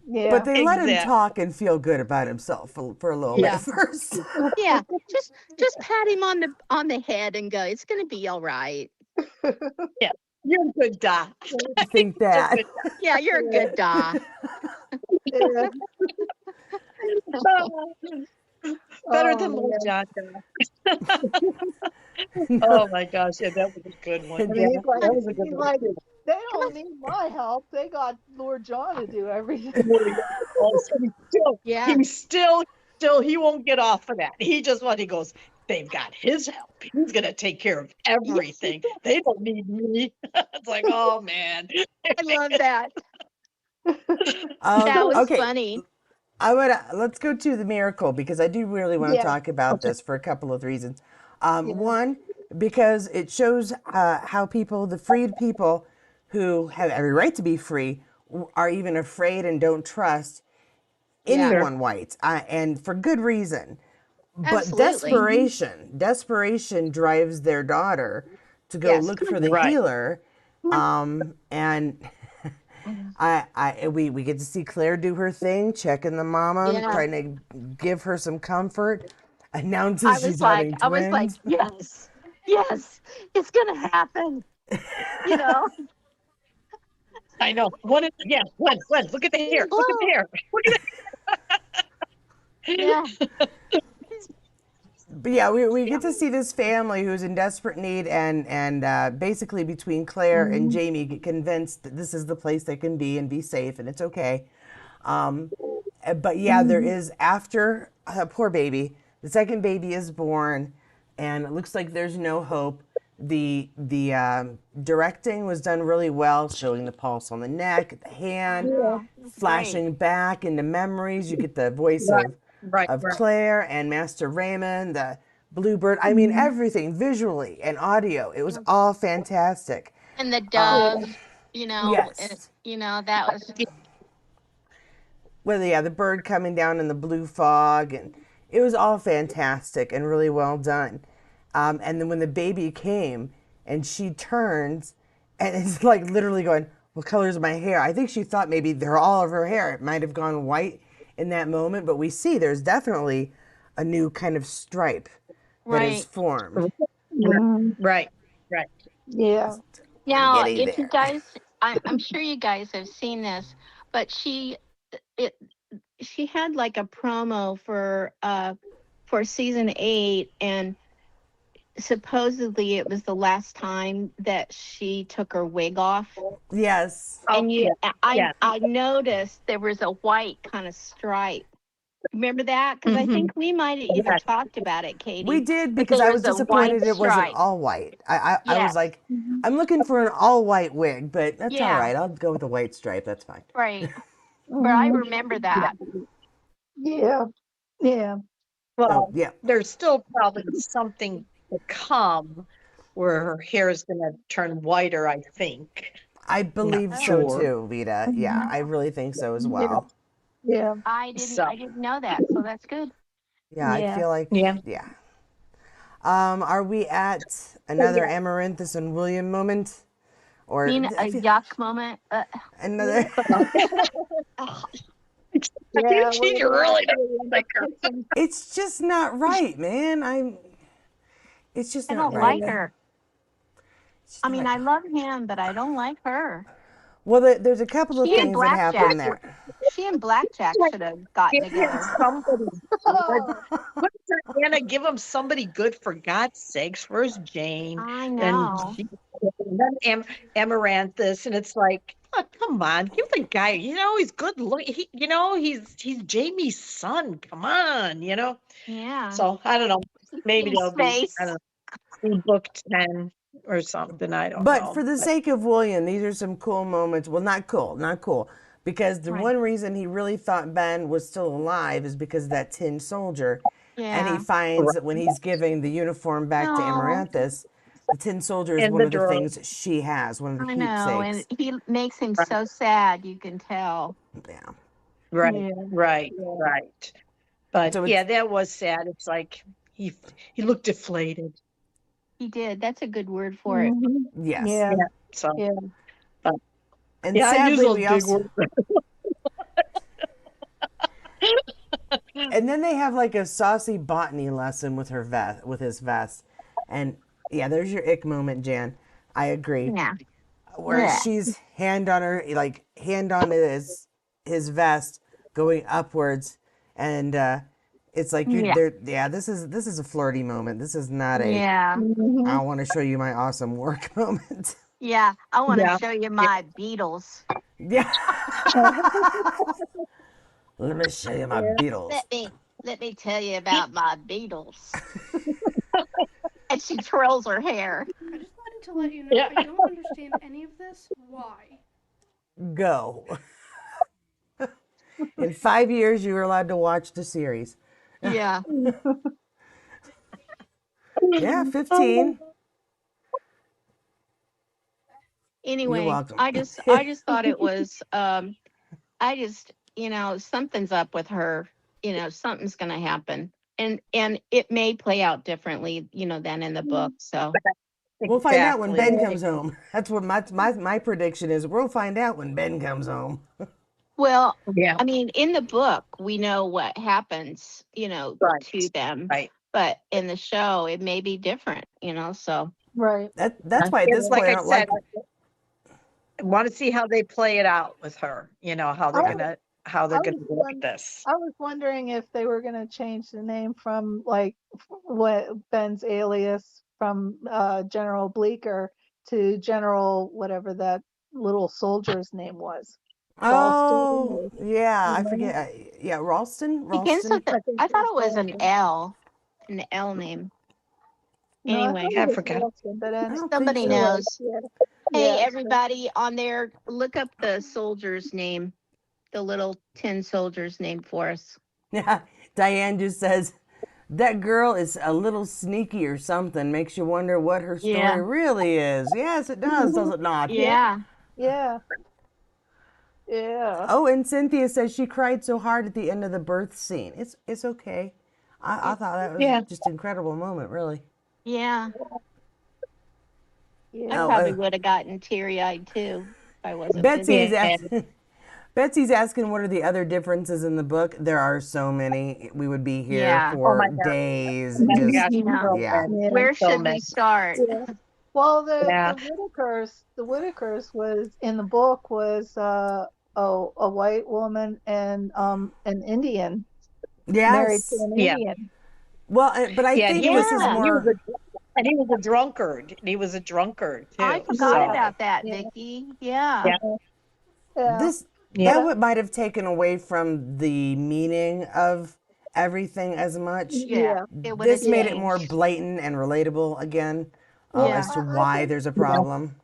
yeah, But they let him Exactly. talk and feel good about himself for a little bit Yeah. first. Yeah, just pat him on the head and go, it's gonna be all right. Yeah, you're a good doc. I think that. Yeah, you're a good doc. yeah. Better Oh, than little yeah. John doc. Oh my gosh, yeah, that was a good one. And Yeah, he's like, that was a good one. they don't need my help. They got Lord John to do everything. Oh, so Yeah. he he won't get off of that. He goes, they've got his help. He's gonna take care of everything. They don't need me. It's like, oh man. I love that. That was Okay, funny. let's go to the miracle because I do really want to Yeah. talk about this for a couple of reasons. One, because it shows how the freed people who have every right to be free, are even afraid and don't trust Yeah. anyone white, and for good reason. But Absolutely. desperation drives their daughter to go Yes. look for the Right. healer, and we get to see Claire do her thing, checking the mama, Yeah. trying to give her some comfort, announces I she's was like, having twins. yes, it's gonna happen. You know. I know. Gwen, look at the hair. Look at the hair. Look at Yeah. But yeah, we get to see this family who's in desperate need, and basically between Claire and Jamie get convinced that this is the place they can be and be safe and it's okay. But yeah, there is after poor baby, the second baby is born, and it looks like there's no hope. The directing was done really well, showing the pulse on the neck, the hand, flashing back into memories. You get the voice Right. of Claire and Master Raymond, the bluebird. I mean, everything visually and audio. It was all fantastic. And the dove, Yes. that was Well, yeah, the bird coming down in the blue fog, and it was all fantastic and really well done. And then when the baby came and she turns and it's like literally going, what color is my hair? I think she thought maybe all of her hair, it might have gone white in that moment, but we see there's definitely a new kind of stripe that is Right. formed. Mhm. Right. Right. Yeah. We're Now, getting if you there. guys, I'm sure you guys have seen this, but it, she had like a promo for season 8, and supposedly it was the last time that she took her wig off. Yes. Oh, And yeah. Yeah. I noticed there was a white kind of stripe. Remember that? Because I Mhm. think we might have even Yes. talked about it, We Katie. did, But because there I was was a white disappointed it wasn't stripe. all white. I was Yes. like, Mhm. I'm looking for an all white wig, but that's all Yeah. right. I'll go with the white stripe. That's fine. Right. But I Mhm. remember that. Yeah. Yeah. So Well, yeah, there's still probably something to come where her hair is going to turn whiter, I think. I Not believe so sure. too, Vita. Yeah, I really think so as Yeah. well. Yeah. I So, didn't know that, so that's good. Yeah, I Yeah. feel like yeah. yeah. Are we at another Amaranthus and William moment, or Mean I a feel yuck moment. another? Ugh, Yeah. She Where they really actually doesn't end up like her. kissing. It's just not right, man. It's just I not don't right. like her. It's just I not mean, right. I love him, but I don't like her. Well, there's a couple of She and things that happen Blackjack. there. She and Blackjack should have gotten Give him together. somebody good. Oh. What is that, Anna? Give him somebody good for God's sakes. First Jane, I and know. then Amaranthus, and it's like, oh, come on, give the guy. He's good look. He's Jamie's son. Come on, Yeah. So I don't know. Maybe His they'll be, face. I don't know, in book 10 or something. I don't But know. for the But sake of William, these are some cool moments. Well, not cool. Because the Right. one reason he really thought Ben was still alive is because of that tin soldier. And he Yeah. finds that when he's giving the uniform back to No, Amaranthus, the tin soldier is in one the of the drawer. things she has, one of the I know. And keepsakes. he makes him Right, so sad, you can tell. Yeah. right, Yeah. right, Yeah. right. But So yeah, it's, that was sad. It's like he looked deflated. He did. That's a good word for it. Mhm. yes. Yeah. Yeah. So, Yeah. but And yeah, I use sadly, those we big also, words. and then they have like a saucy botany lesson with with his vest. And yeah, there's your ick moment, Jan. I agree. Yeah. Where Yeah. she's hand on his vest going upwards, and it's like Yeah. this is a flirty moment. This is not a Yeah. I Mhm. want to show you my awesome work moment. Yeah. I want to Yeah. show you my Beatles. Yeah. Let me show you my Yeah. Beatles. Let me tell you about my Beatles. And she twirls her hair. I just wanted to let you know Yeah. I don't understand any of this. Why? Go. In 5 years, you were allowed to watch the series. Yeah. Yeah, 15. You're Anyway, welcome. I just thought it was I just, something's up with her. Something's going to happen. And it may play out differently, than in the book. So, We'll find out when Exactly. Ben comes home. That's what my prediction is. We'll find out when Ben comes home. well, Yeah. I mean, in the book, we know what happens, Right. to them. Right. But in the show, it may be different, so. Right. That's why at this It's like point I I don't said, like. I want to see how they play it out with her. How they're I gonna I was work this. I was wondering if they were gonna change the name from like what Ben's alias from General Bleecker to General whatever that little soldier's name was. Ralston Oh, or yeah, I something. forget. Yeah, Ralston. Begins with I think I it thought was it was an Ralston. L, name. No, I Anyway, thought I it was forgot. Ralston, but I don't think somebody so. anyway, knows. yeah. Hey, Yeah. everybody on there, look up the soldier's name, the little tin soldier's name for us. Yeah, Diane just says that girl is a little sneaky or something. Makes you wonder what her story Yeah. really is. Yes, it does it not? Yeah. Yeah. Yeah. Oh, and Cynthia says she cried so hard at the end of the birth scene. It's okay. I thought that was Yeah. just an incredible moment, really. Yeah. I Yeah. Oh, probably would have gotten teary eyed too if I wasn't busy. Betsy's Yeah. asking. Betsy's asking what are the other differences in the book. There are so many. We would be here Yeah. Oh my for God. days. Oh my Just gosh. Yeah. So yeah. many. Yeah. Where So should we many. start? Yeah. Well, Yeah. the Whitakers was in the book was a white woman and an Indian married to Yes. an Yeah. Indian. Well, but I Yeah. And think he was, this is Yeah. and he was more. a drunkard. And he was a drunkard I too. forgot So, Yeah, about that, yeah, Vicky. Yeah. yeah. yeah. This Yeah. But that would might have taken away from the meaning of everything as much. Yeah. yeah, It would have This made it more changed. blatant and relatable again, well, as Yeah. to I why think there's a Yeah. problem.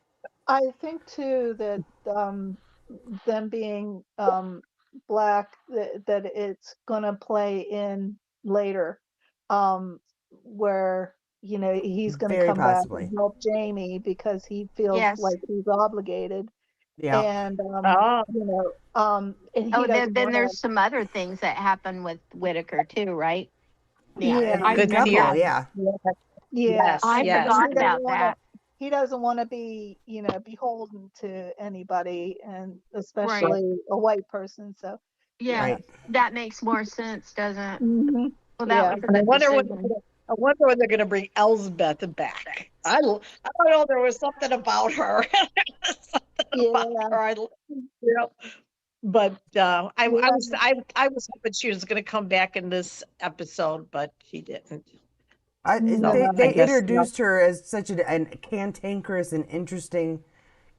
I think too that them being black that it's gonna play in later, um, where he's gonna Very come back possibly. and help Jamie because he feels Yes. like he's obligated, Yeah. and Oh, and he Oh, then, doesn't then want there's to. some other things that happen with Whitaker too, right? Yeah. Yeah, A good for couple. you. Yeah. Yeah. Yeah. yeah, Yes. I and Yes. forgot about that. he doesn't want to be beholden to anybody, and Right. especially a white person. So yeah. Yes. Right. That makes more sense, doesn't it? Hmm. Well, that Yeah. was a And good decision. I wonder when they're going to bring Elsbeth back. I don't know. There was something about her. Something about Yeah. her. Yeah. But Yeah. I was hoping she was going to come back in this episode, but she didn't. So They I Yeah. they guess no. introduced her as such a cantankerous and interesting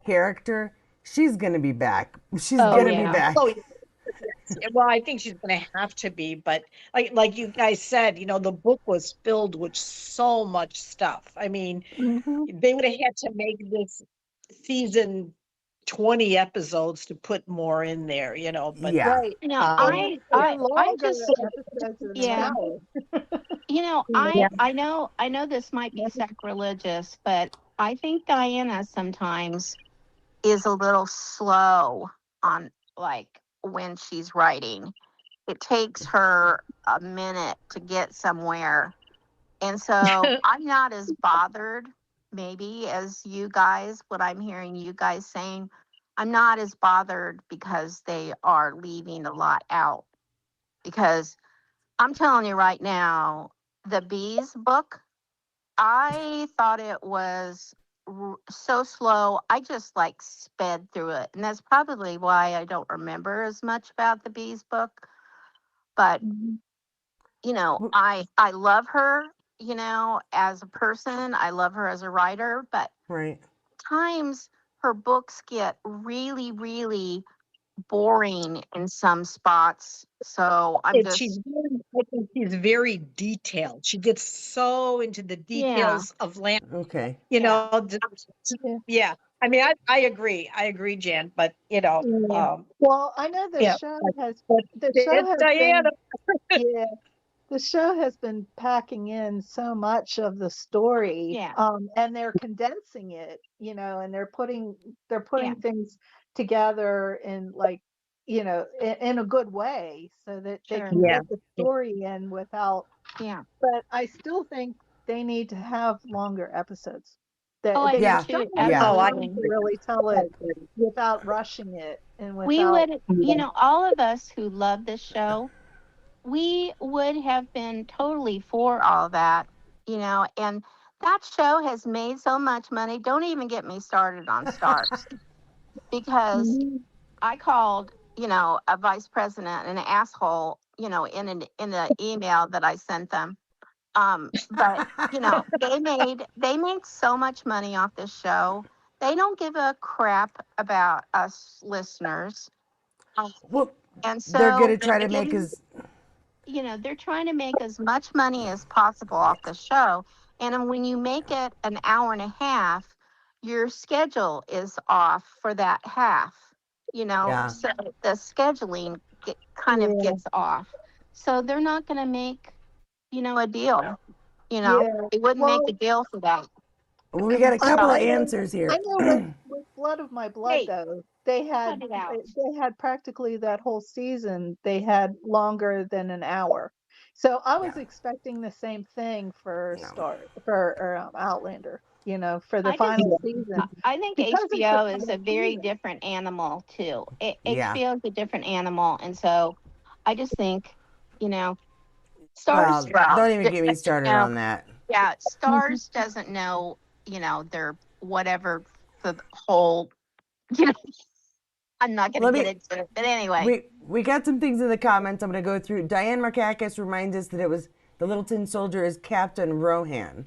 character. She's gonna be back. She's Oh, Oh gonna yeah. be yeah. Oh back. yeah. Yes. Well, I think she's going to have to be, but like you guys said, the book was filled with so much stuff. I mean, Hmm. they would have had to make this season 20 episodes to put more in there, but Yeah. Right. You know, um And I longer just, episodes as yeah. well. yeah. I know this might be sacrilegious, but I think Diana sometimes is a little slow on, like, when she's writing. It takes her a minute to get somewhere. And so I'm not as bothered, maybe, as you guys, what I'm hearing you guys saying. I'm not as bothered because they are leaving a lot out. Because I'm telling you right now, the Bees book, I thought it was so slow. I just like sped through it. And that's probably why I don't remember as much about the Bees book. But Mhm. I love her, as a person. I love her as a writer, but Right. times her books get really, really boring in some spots. So I'm And just, I think she's very detailed. She gets so into the yeah, details of land, Okay. yeah, Yeah. yeah. I mean, I agree. I agree, Jan, but Yeah. Well, I know yeah, but the show it's has Diana. been yeah, the show has been packing in so much of the story, yeah, and they're condensing it, and they're yeah, putting things together in, like, in a good way so that they sure, can Yeah. get the story in without. yeah. But I still think they need to have longer episodes. Oh, That I do the Yeah. show too. has Yeah. Oh, I room Absolutely. to agree. really tell I it agree. without rushing it and We without. would, Yeah. all of us who love this show, we would have been totally for all that, and that show has made so much money. Don't even get me started on stars because Mhm. I called, a vice president an asshole, in the email that I sent them. But they made so much money off this show. They don't give a crap about us listeners. Um, Well, And they're so gonna try they're to make getting, his. they're trying to make as much money as possible off the show. And then when you make it an hour and a half, your schedule is off for that half, Yeah. so the scheduling kind of Yeah, gets off. So they're not going to make, a deal, yeah. they wouldn't make a Well, deal for that. Well, we got a couple of Sorry. answers I here. know with Blood of My Blood Hey, though, cut it out. they had practically that whole season. They had longer than an hour. So I was Yeah. expecting the same thing for No. Outlander. for the I just, final season. I think Because it's the HBO is a final very season. different animal too. Yeah. HBO is a different animal, and so I just think, you know, Stars, Well, don't even get me you started know, on that. yeah, Mhm. Stars doesn't know, their whatever the whole, you know, I'm not going to Let get me. into it, but anyway, We got some things in the comments. I'm going to go through. Diane Markakis reminds us that it was the Little Tin Soldier is Captain Rohan.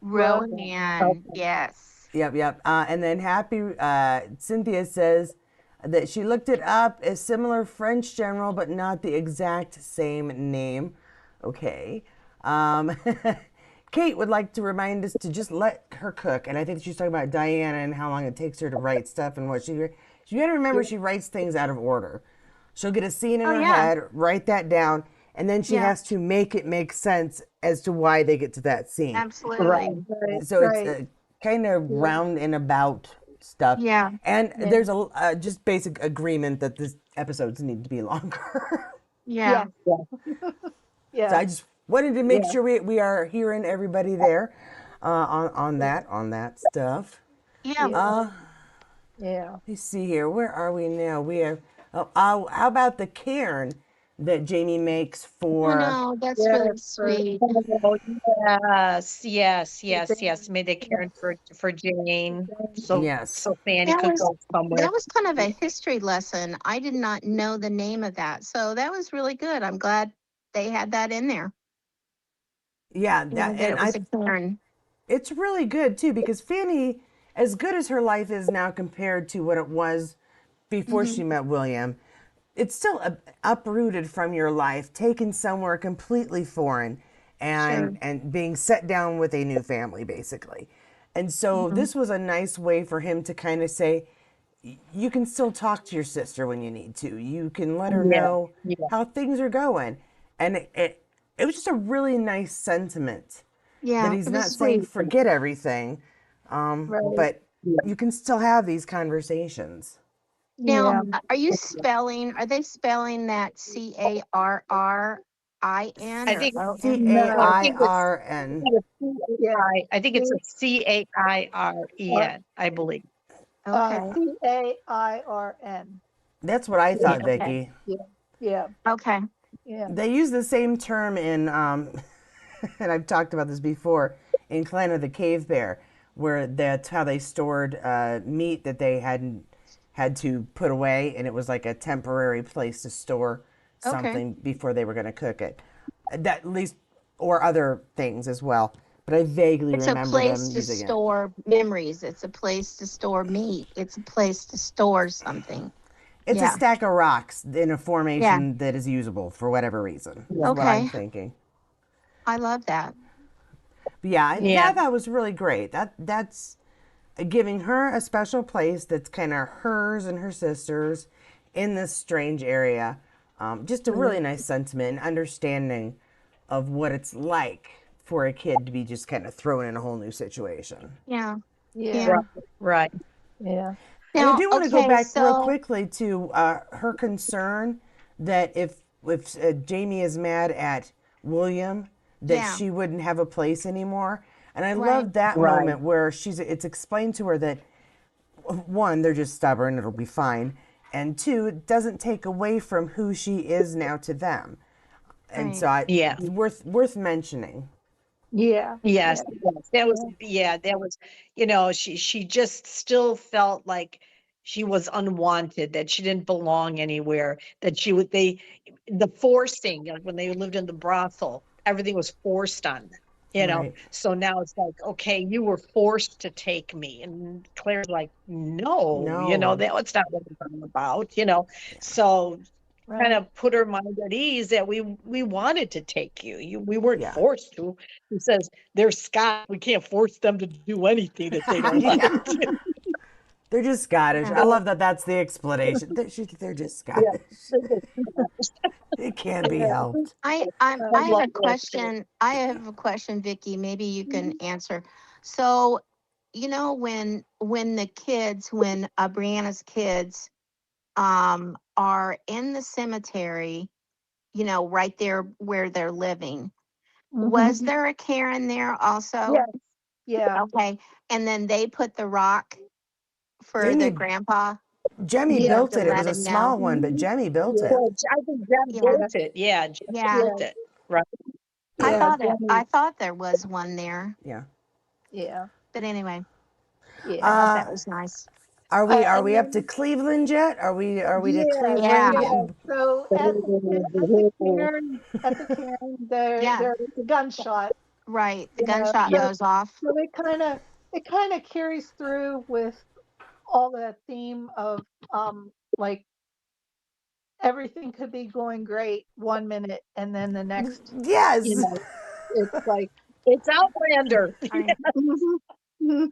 Rohan, yes. Yep, yep. And then Happy Cynthia says that she looked it up, a similar French general, but not the exact same name. Okay. Um, Kate would like to remind us to just let her cook, and I think she's talking about Diana and how long it takes her to write stuff and what she. You got to remember she writes things out of order. She'll get a scene in Oh her yeah, head, write that down, and then she yeah, has to make it make sense as to why they get to that scene. Right. absolutely. Right, So it's right. kind of Yeah, round and about stuff. Yeah, And yeah, there's a just basic agreement that this episodes need to be longer. yeah, yeah, So yeah, I just wanted to make Yeah. sure we are hearing everybody there on that stuff. yeah. yeah, yeah. Let's see here. Where are we now? We have. How about the cairn that Jamie makes Oh for? no, that's really Yes, sweet. Oh, yes. Made a cairn for Jane, so Yes. Fanny That could was go somewhere. that was kind of a history lesson. I did not know the name of that, so that was really good. I'm glad they had that in there. Yeah, You know, that that and it was a Karen. it's really good too because Fanny, as good as her life is now compared to what it was before Hmm. she met William, it's still uprooted from your life, taken somewhere completely foreign, Sure. and being set down with a new family basically. And so Hmm. this was a nice way for him to kind of say, you can still talk to your sister when you need to. You can let her Yeah, know yeah, how things are going, and it was just a really nice sentiment that Yeah, he's it was not saying sweet. forget everything, Right. but yeah. you can still have these conversations. Now, Yeah. are they spelling that Carrin I or think C ON? A no, I I think it's R N. Yeah. I think it's a Or Cairn, I believe. Okay, Cairn. That's what I Yeah. thought, okay, Vicky. Yeah, yeah, okay, yeah. They use the same term in, and I've talked about this before, in Clan of the Cave Bear, where that's how they stored meat that they hadn't had to put away, and it was like a temporary place to store okay. something before they were going to cook it. That at least, or other things as well. But I vaguely It's a remember place them to using it. store memories. It's a place to store meat. It's a place to store something. It's a Yeah, stack of rocks in a yeah. formation that is usable for whatever reason, is what I'm Okay, thinking. I love that. But yeah, Yeah. that was really great. That's giving her a special place that's kind of hers and her sister's in this strange area. Just a really nice sentiment and understanding of what it's like for a kid to be just kind of thrown in a whole new situation. Yeah, Yeah. yeah. Right. Right. Yeah. And I Now, do want to go okay, back real so quickly to her concern that if Jamie is mad at William, that yeah, she wouldn't have a place anymore. And I right, love that Right. moment where it's explained to her that one, they're just stubborn, it'll be fine, and two, it doesn't take away from who she is now to them. And right. so Yeah. it's worth mentioning. Yeah. Yes. Yeah. Yes. That was, she just still felt like she was unwanted, that she didn't belong anywhere, that the forcing, like when they lived in the brothel, everything was forced on them. Right. So now it's like, okay, you were forced to take me. And Claire's like, no, No. that's not what I'm about. So kind Right. of put her mind at ease that we wanted to take you. We weren't Yeah. forced to. He says they're Scott. We can't force them to do anything that they don't Yeah. want to. They're just Scottish. I Yeah. love that that's the explanation. They're just Yeah. Scottish. It can't be Yeah. helped. I I have love a that too. question. I have a question, Vicky. Maybe you can answer. So, when the kids, when Brianna's kids, are in the cemetery, right there where they're living, Mm-hmm. was there a Karen there also? Yes. Yeah. Okay. And then they put the rock for the Jamie, grandpa, Jemmy Yeah. built to it. It was let a him know. small one, but Mhm. Jemmy built Yeah. it. Well, I think Jen Yeah. built it. Yeah, Jen Yeah. built it. Right. Yeah. I thought there was one there. Yeah. Yeah. But anyway, I Yeah. thought that Uh, was nice. are And we up to then Cleveland yet? Are we to yeah, Cleveland Yeah. yeah. getting? So at the Cairns Yeah. there was a gunshot, Right. The you know. gunshot Yeah. goes off. So it kind of carries through with all that theme of like everything could be going great one minute and then the next, you Yes. know, it's like It's Outlander. Right. mhm,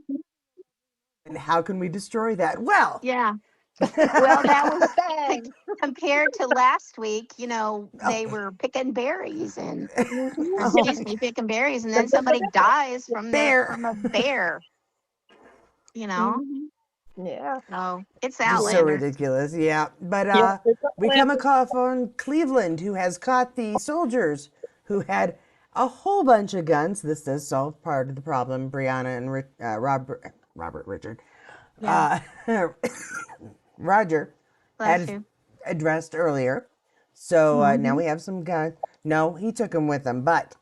And how can we destroy that? Well, Yeah. Well, that was bang. compared to last week. oh, They were picking berries and, or Mhm. oh excuse my me, picking berries, and then somebody dies from bear. a bear. You know, Mhm. Yeah. so it's Just so Outlander. ridiculous. Yeah. But Yeah, it's we come Outlander. across on Cleveland, who has caught the soldiers who had a whole bunch of guns. This does solve part of the problem. Brianna and Robert Richard. Yeah. Uh, Roger Bless had you. addressed earlier. So now Mhm. we have some guns. No, he took them with him, but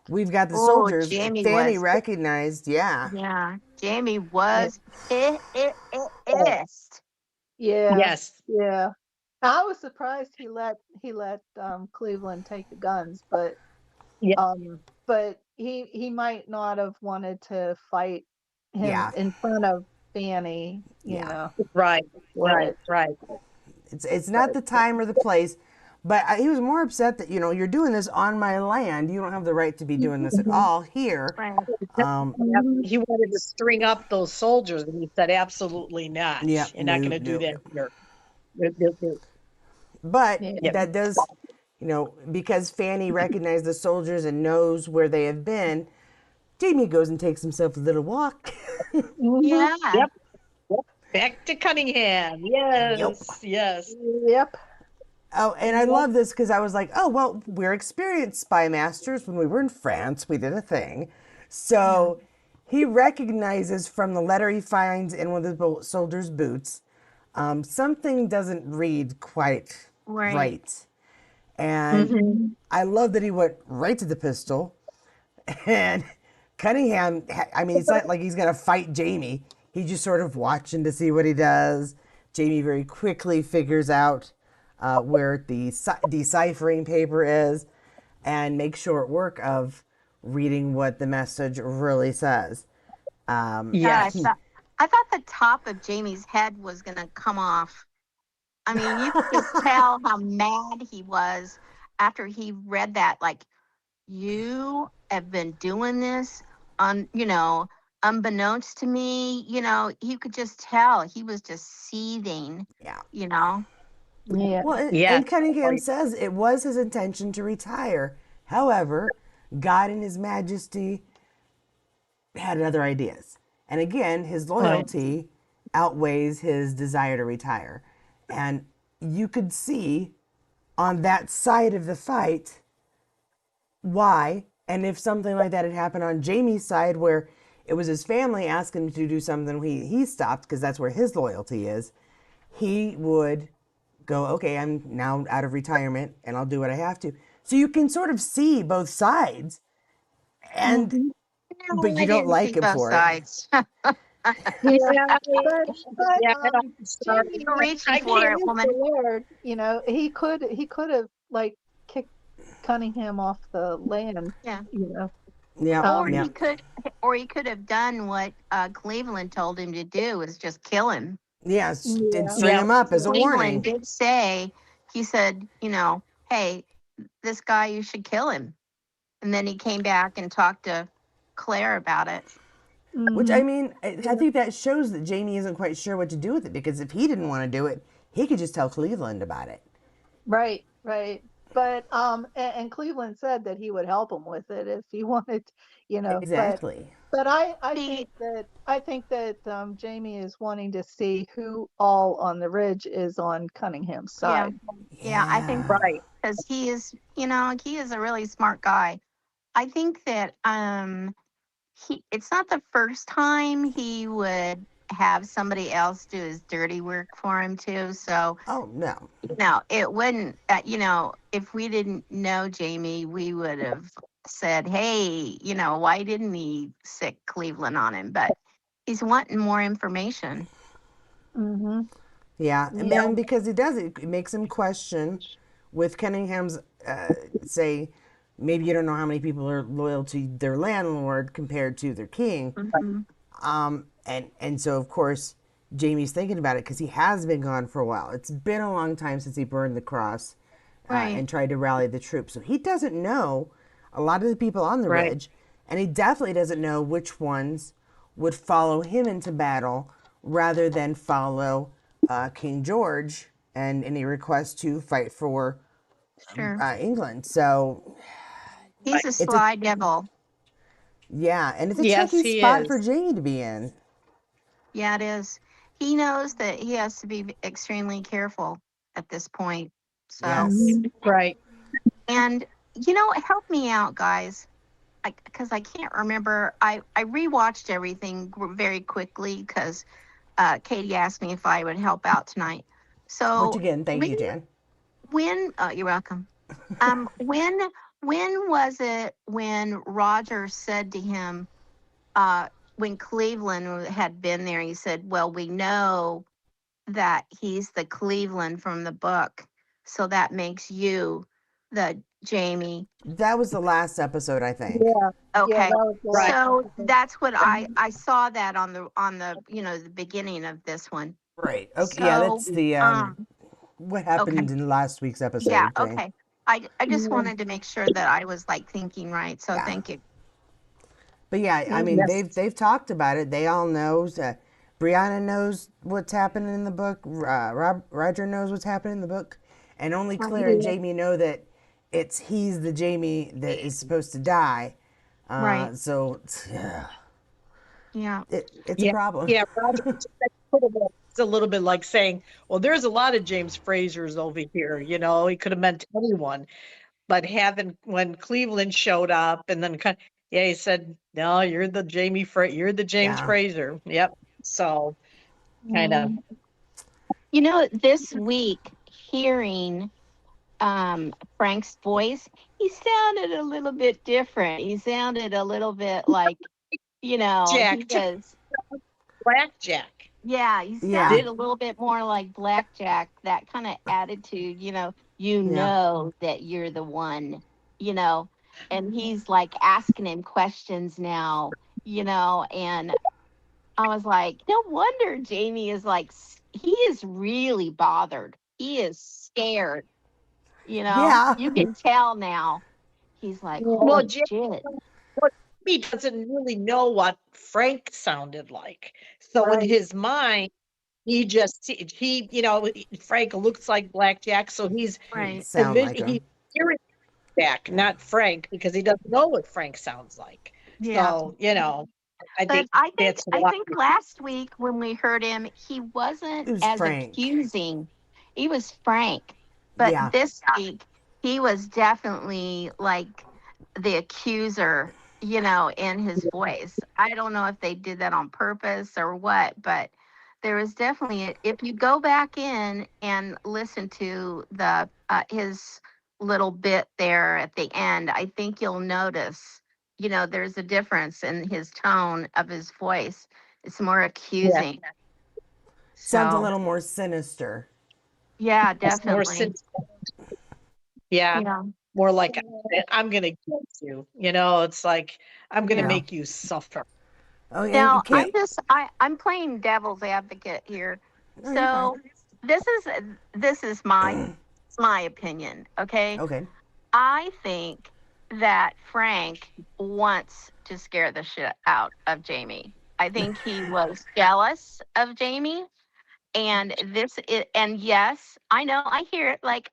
we've got the Oh, soldiers. Jamie Fanny was. recognized, yeah, Yeah, Jamie Yeah. was Oh, pissed. Yeah. yes. Yeah. I was surprised he let Cleveland take the guns, Yeah. he might not have wanted to fight him yeah, in front of Fanny, yeah. Right. Right. but Right. It's not but the time or the place, but he was more upset that you're doing this on my land. You don't have the right to be doing this at Mhm. all here. Right. Um, Mhm. He wanted to string up those soldiers, and he said, "Absolutely not. yeah, You're not going no, to do no. that here." They're- But Yeah. yeah. that does, because Fanny recognized the soldiers and knows where they have been. Jamie goes and takes himself a little walk. Mhm. Yeah. Yep. Yep. Back to Cunningham. Yep. Yes. Yes. Yep. Oh, and I Yep. love this because I was like, oh, well, we're experienced spy masters. When we were in France, we did a thing. Yeah. So he recognizes from the letter he finds in one of the soldier's boots, something doesn't read quite Right. right. And Hmm. Mhm. I love that he went right to the pistol. And Cunningham, I mean, it's not like he's going to fight Jamie. He's just sort of watching to see what he does. Jamie very quickly figures out where the deciphering paper is and makes short work of reading what the message really says. God, Yes. I thought the top of Jamie's head was gonna come off. I mean, you could just tell how mad he was after he read that. Like, you have been doing this unbeknownst to me. You could just tell he was just seething. Yeah. You know. Yeah. Well, and Yes. Cunningham Right. says it was his intention to retire. However, God and His Majesty had other ideas. And again, his Right. loyalty outweighs his desire to retire. And you could see on that side of the fight why. And if something like that had happened on Jamie's side, where it was his family asking him to do something, he stopped because that's where his loyalty is, he would go, okay, I'm now out of retirement and I'll do what I have to. So you can sort of see both sides, and Mhm. but No, you I don't didn't like see him both for it. sides. Yeah. Yeah. Yeah. I But don't start. Jamie, You're reaching I for can't. it, praise the woman. Lord, he could have like kicked Cunningham off the land, Yeah. you know. Yeah, Or yeah, he could, have done what Cleveland told him to do, is just kill him. yeah, and Yeah. string Yeah. him up as a Cleveland warning. did say, he said, hey, this guy, you should kill him. And then he came back and talked to Claire about it. Which I Mhm. mean, I think that shows that Jamie isn't quite sure what to do with it, because if he didn't want to do it, he could just tell Cleveland about it. Right, right. But and Cleveland said that he would help him with it if he wanted, but Exactly. I See, think that Jamie is wanting to see who all on the ridge is on Cunningham's yeah, side. yeah, I think Yeah. Right. because he is a really smart guy. I think that it's not the first time he would have somebody else do his dirty work for him too. So Oh no. no, it wouldn't. If we didn't know Jamie, we would have said, "Hey, why didn't he sick Cleveland on him?" But he's wanting more information. Mm-hmm. Yeah, and Yeah. then because he does it, it makes him question with Cunningham's say, maybe you don't know how many people are loyal to their landlord compared to their king. Hmm. And so of course Jamie's thinking about it because he has been gone for a while. It's been a long time since he burned the cross Right. and tried to rally the troops. So he doesn't know a lot of the people on the Right. ridge, and he definitely doesn't know which ones would follow him into battle rather than follow King George and any request to fight for Sure. England. So He's a it's a sly devil. yeah, and it's a Yes, tricky he spot for is. Jamie to be in. Yeah, it is. He knows that he has to be extremely careful at this point. So, Yes. Right. and help me out, guys, because I can't remember. I rewatched everything very quickly because Katie asked me if I would help out tonight. Which So again, thank you, Jan. you're welcome. When was it when Roger said to him, when Cleveland had been there, he said, "Well, we know that he's the Cleveland from the book, so that makes you the Jamie." That was the last episode, I think. Yeah. Yeah, Okay, that was the Right. last so episode. that's what I saw that on the the beginning of this one. Right. Okay. Yeah, So that's the what okay, happened in last week's yeah, episode thing. okay. I just Yeah. wanted to make sure that I was like thinking right. So Yeah. thank you. But yeah, I mean Yes. they've talked about it. They all know. Brianna knows what's happening in the book. Roger knows what's happening in the book, and only Claire and Jamie know that he's the Jamie that is supposed to die. Right. So Yeah. it's a Yeah. problem. Yeah. Roger, it's a little bit like saying, well, there's a lot of James Frasers over here. He could have meant anyone. But when Cleveland showed up and then yeah, he said, no, you're the you're the James Yeah. Fraser. Yep. So kind of, Mhm. This week, hearing Frank's voice, he sounded a little bit different. He sounded a little bit like, he Jack to was, Blackjack. yeah, he Yeah. sounded a little bit more like Blackjack, that kind of attitude, Yeah. that you're the one, you know, and he's like asking him questions now, and I was like, no wonder Jamie is like, he is really bothered. He is scared, Yeah. you can tell now. He's like, Well, holy shit. He doesn't really know what Frank sounded like. So in Right. his mind, Frank looks like Blackjack, so Right. Sound like he's him. hearing Jack, not Frank, because he doesn't know what Frank sounds like. Yeah. So, I But think I think that's I why. think last week when we heard him, he wasn't It was as Frank. accusing. He was frank. But Yeah. this week he was definitely like the accuser, in his voice. I don't know if they did that on purpose or what, but there was definitely if you go back in and listen to the his little bit there at the end, I think you'll notice there's a difference in his tone of his voice. It's more Yeah, accusing. Sounds a So, little more sinister. yeah, it's more definitely. yeah, Yeah. more like I'm gonna get you. It's like I'm gonna Yeah. Yeah. make you suffer. Oh, and you Now, can't. I'm playing devil's advocate here. No, you're fine. So, this is my opinion, okay? Okay. I think that Frank wants to scare the shit out of Jamie. I think he was jealous of Jamie. And yes, I know, I hear it like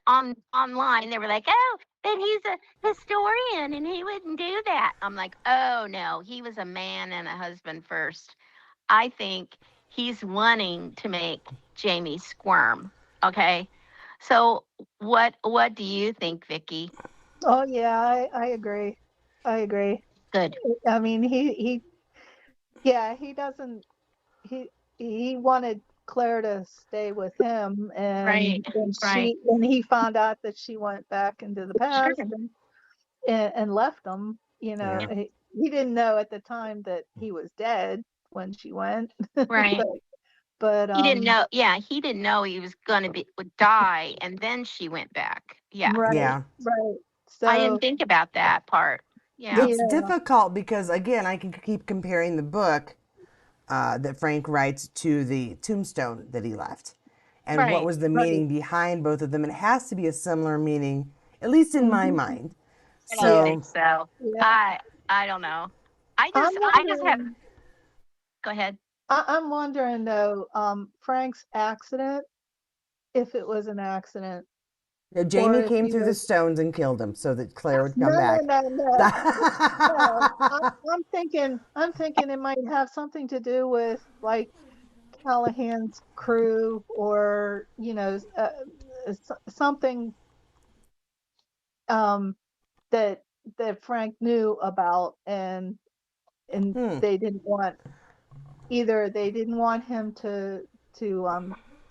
online. They were like, "Oh, but he's a historian and he wouldn't do that." I'm like, "Oh no, he was a man and a husband first." I think he's wanting to make Jamie squirm. Okay, so what do you think, Vicky? Oh yeah, I agree. I agree. Good. I mean, yeah, he doesn't, he wanted Claire to stay with him, Right. and Right. when he found out that she went back into the Sure. past and left him, Yeah. he didn't know at the time that he was dead when she went. Right. But He didn't know. Yeah, he didn't know he was gonna would die, and then she went back. Yeah, right, Yeah. right. I So didn't think about that part. Yeah. It's yeah, difficult because, again, I can keep comparing the book that Frank writes to the tombstone that he left. And what Right. was the right. meaning behind both of them? It has to be a similar meaning, at least in my Mhm. mind. I don't Yeah, So, think so. yeah. I don't know. I'm I just have. wondering. Go ahead. I'm wondering though, Frank's accident, if it was an accident, or Jamie if came he through the was. stones and killed him so that Claire would No, come no, back. no, no, no. I'm thinking it might have something to do with like Callahan's crew, or something um, that Frank knew about, and Hmm. they didn't want either. They didn't want him to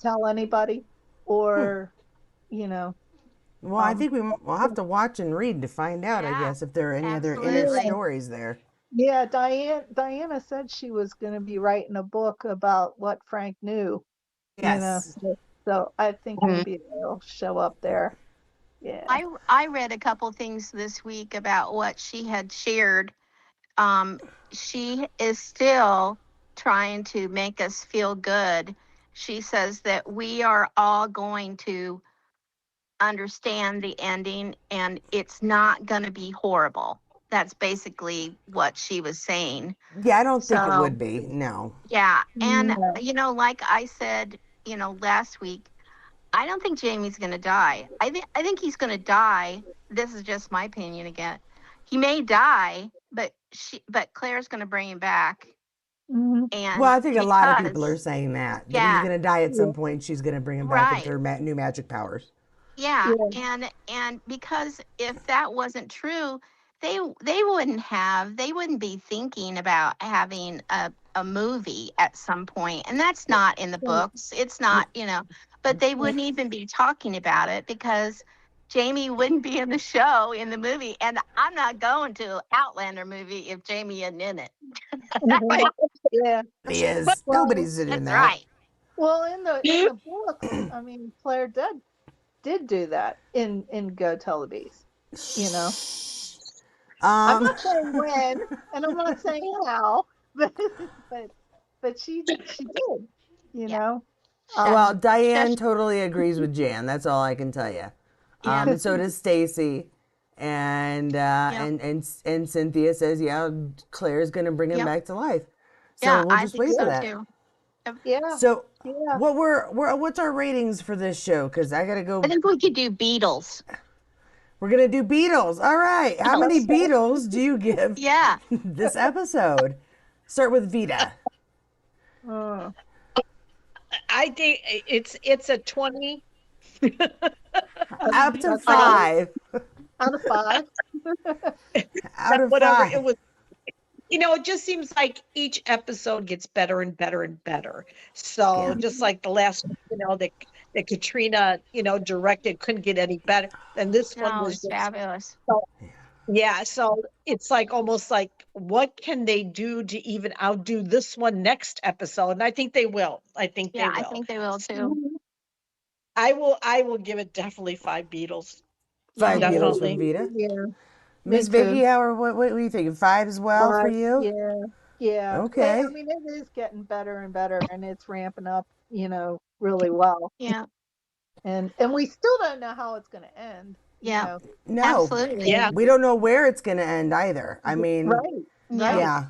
tell anybody, or you know, Well, I um, think we'll have to watch and read to find out, I Yeah. guess, if there are any other inner Absolutely. stories there. yeah. Diana said she was going to be writing a book about what Frank knew. Yes. So I think Mhm. maybe it'll show up there. Yeah. I read a couple things this week about what she had shared. Um, she is still trying to make us feel good. She says that we are all going to understand the ending and it's not going to be horrible. That's basically what she was saying. Yeah, I don't think it So, would be. No. yeah. And, Yeah. like I said, last week, I don't think Jamie's going to die. I think he's going to die. This is just my opinion again. He may die, but Claire's going to bring him back. Mhm. Well, And I think a lot of people are because, saying that he's yeah, going to die at Yeah. some point. She's going to bring him back with right. her new magic powers. Yeah, Yeah. and because if that wasn't true, they wouldn't be thinking about having a movie at some point, and that's not in the Right. books. It's not, but they Right. wouldn't even be talking about it because Jamie wouldn't be in the show in the movie, and I'm not going to Outlander movie if Jamie isn't in it. Right. Yeah. He is. Well, Nobody's in That's that. right. in the books, I mean, Claire did do that in Go Tell the Bees. You know, I'm Um, not saying when, and I'm not saying how, but but she did. You Yeah. know. well, Shush. Diane Shush. totally agrees with Jan. That's all I can tell you. Yeah. And so does Stacy. And Yeah. and Cynthia says, yeah, Claire's going to bring him Yeah. back to life. So Yeah. we'll I just think wait for so that. too. Yep. Yeah. So Yeah. what's our ratings for this show? Because I gotta I go. think we could do Beatles. We're gonna do Beatles. All right. How many Beatles. Beatles do you give Yeah. this episode? Start with Vita. Uh, I think it's a 20. Up to okay. 5. Out of 5. Out of Whatever 5. it was. It just seems like each episode gets better and better and better. So Yeah. just like the last one, that Katrina, directed couldn't get any better. And this one No, was it's just fabulous. so, yeah. So it's like almost like what can they do to even outdo this one next episode? And I think they will. I think they Yeah, I will. think they will too. I will give it definitely 5 Beatles. 5 Yeah. Beatles from Definitely. Vita. Yeah. Me Miss Vicky, too. what do you think? 5 as well for 5. you? Yeah. Yeah. I Okay. mean, it is getting better and better, and it's ramping up, really well. Yeah. And we still don't know how it's going to end. Yeah. No. Absolutely. Yeah. We don't know where it's gonna end either. I mean, Right. Yeah. Right. yeah.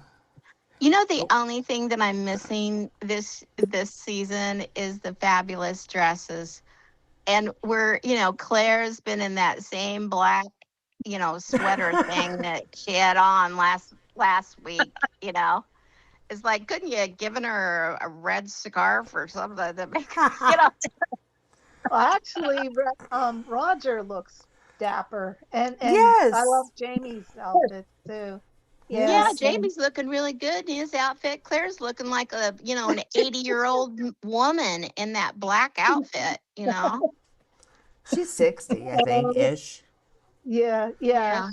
The only thing that I'm missing this season is the fabulous dresses. And Claire's been in that same black, sweater thing that she had on last week, It's like, couldn't you have given her a red scarf or something to make, you know? Well, actually, Roger looks dapper, and I love Yes. Jamie's outfit too. Yeah, Yes. Jamie's looking really good in his outfit. Claire's looking like an 80-year-old woman in that black outfit, She's 60, I think, ish. Yeah, Yeah.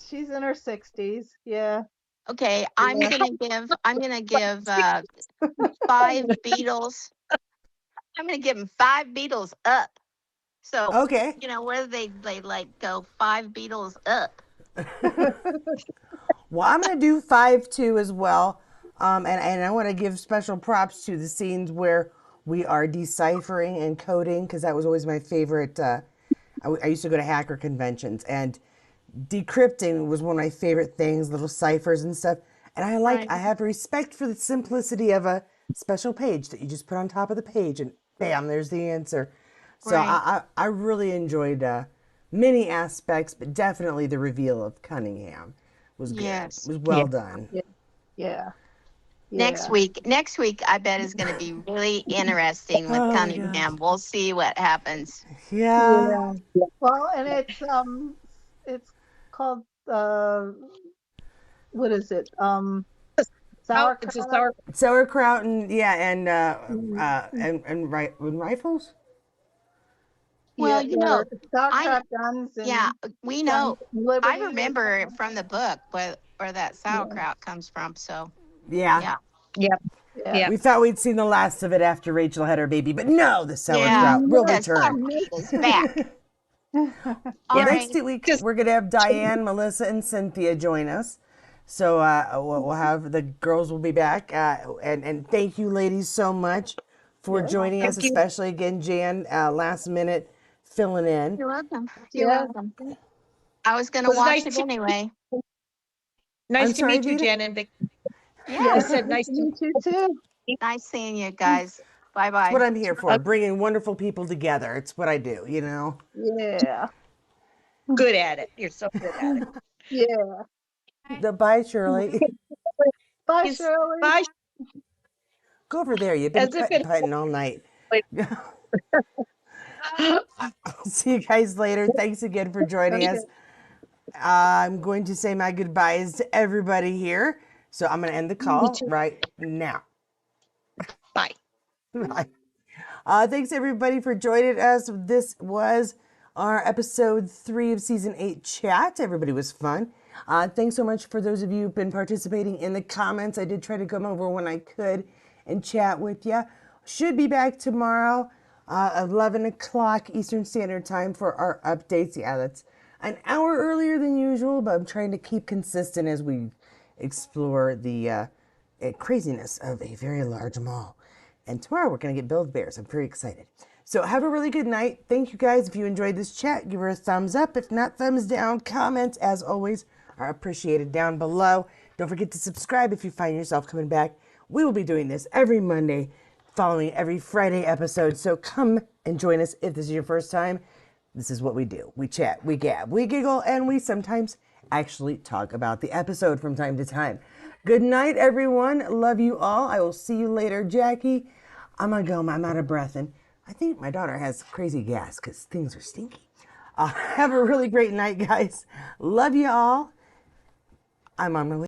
she's in her 60s. Yeah. Okay, I'm Yeah. gonna give 5 beetles. I'm gonna give them 5 beetles up. So, Okay. where they like go 5 beetles up. Well, I'm going to do 5 too as well. And I want to give special props to the scenes where we are deciphering and coding, because that was always my favorite. I used to go to hacker conventions, and decrypting was one of my favorite things, little ciphers and stuff. And Right. I have respect for the simplicity of a special page that you just put on top of the page, and bam, there's the answer. So Right. I really enjoyed many aspects, but definitely the reveal of Cunningham was good. It Yes. was well done. Yeah. Yeah. Next Yeah. week, I bet is going to be really interesting with Oh my god. Cunningham. We'll see what happens. Yeah. Yeah. Well, and it's called what is it? It's a Sauerkraut. Sauerkraut and yeah, Mm, and rifles. Well, Yeah, or I sauerkraut guns yeah, and we guns know. and I liberty or remember something. from the book where that Yeah. sauerkraut comes from. So Yeah. yeah, Yep. Yeah. Yep. We thought we'd seen the last of it after Rachel had her baby, but no, the yeah. sauerkraut will The return. sauerkraut is back. Well, All next right. week Just we're gonna have Diane, Melissa, and Cynthia join us. So we'll have the girls will be back, and thank you, ladies, so much for You're joining us, thank welcome. you. especially again, Jan, last minute filling in. You're welcome. You're Yeah. welcome. I was going It to was watch it anyway. I'm nice to sorry, meet you, Vita. Jan and Vic. I Yeah. Yes, said nice nice to to meet you too. meet Nice seeing you guys. Bye It's what bye. I'm here you. for, bringing wonderful people together. It's what I do, you know. Yeah. Good at it. You're so good at it. Yeah. Bye, Shirley. Bye, Yes. Shirley. Bye. Go over there. You've been As if putting it. putting all night. Wait. See you guys later. Thanks again for joining Okay. us. I'm going to say my goodbyes to everybody here. So I'm going to end the Me call too. right now. Bye. Bye. Thanks everybody for joining us. This was our episode 3 of season 8 chat. Everybody was fun. Thanks so much for those of you who've been participating in the comments. I did try to come over when I could and chat with you. Should be back tomorrow, 11 o'clock Eastern Standard Time for our updates. Yeah, that's an hour earlier than usual, but I'm trying to keep consistent as we explore the craziness of a very large mall. And tomorrow we're going to get Build Bears. I'm very excited. So have a really good night. Thank you guys. If you enjoyed this chat, give her a thumbs up. If not, thumbs down. Comments, as always, are appreciated down below. Don't forget to subscribe if you find yourself coming back. We will be doing this every Monday, following every Friday episode. So come and join us if this is your first time. This is what we do. We chat, we gab, we giggle, and we sometimes actually talk about the episode from time to time. Good night, everyone. Love you all. I will see you later. Jackie, I'm going to go. I'm out of breath. And I think my daughter has crazy gas because things are stinky. Have a really great night, guys. Love you all. I'm on my way.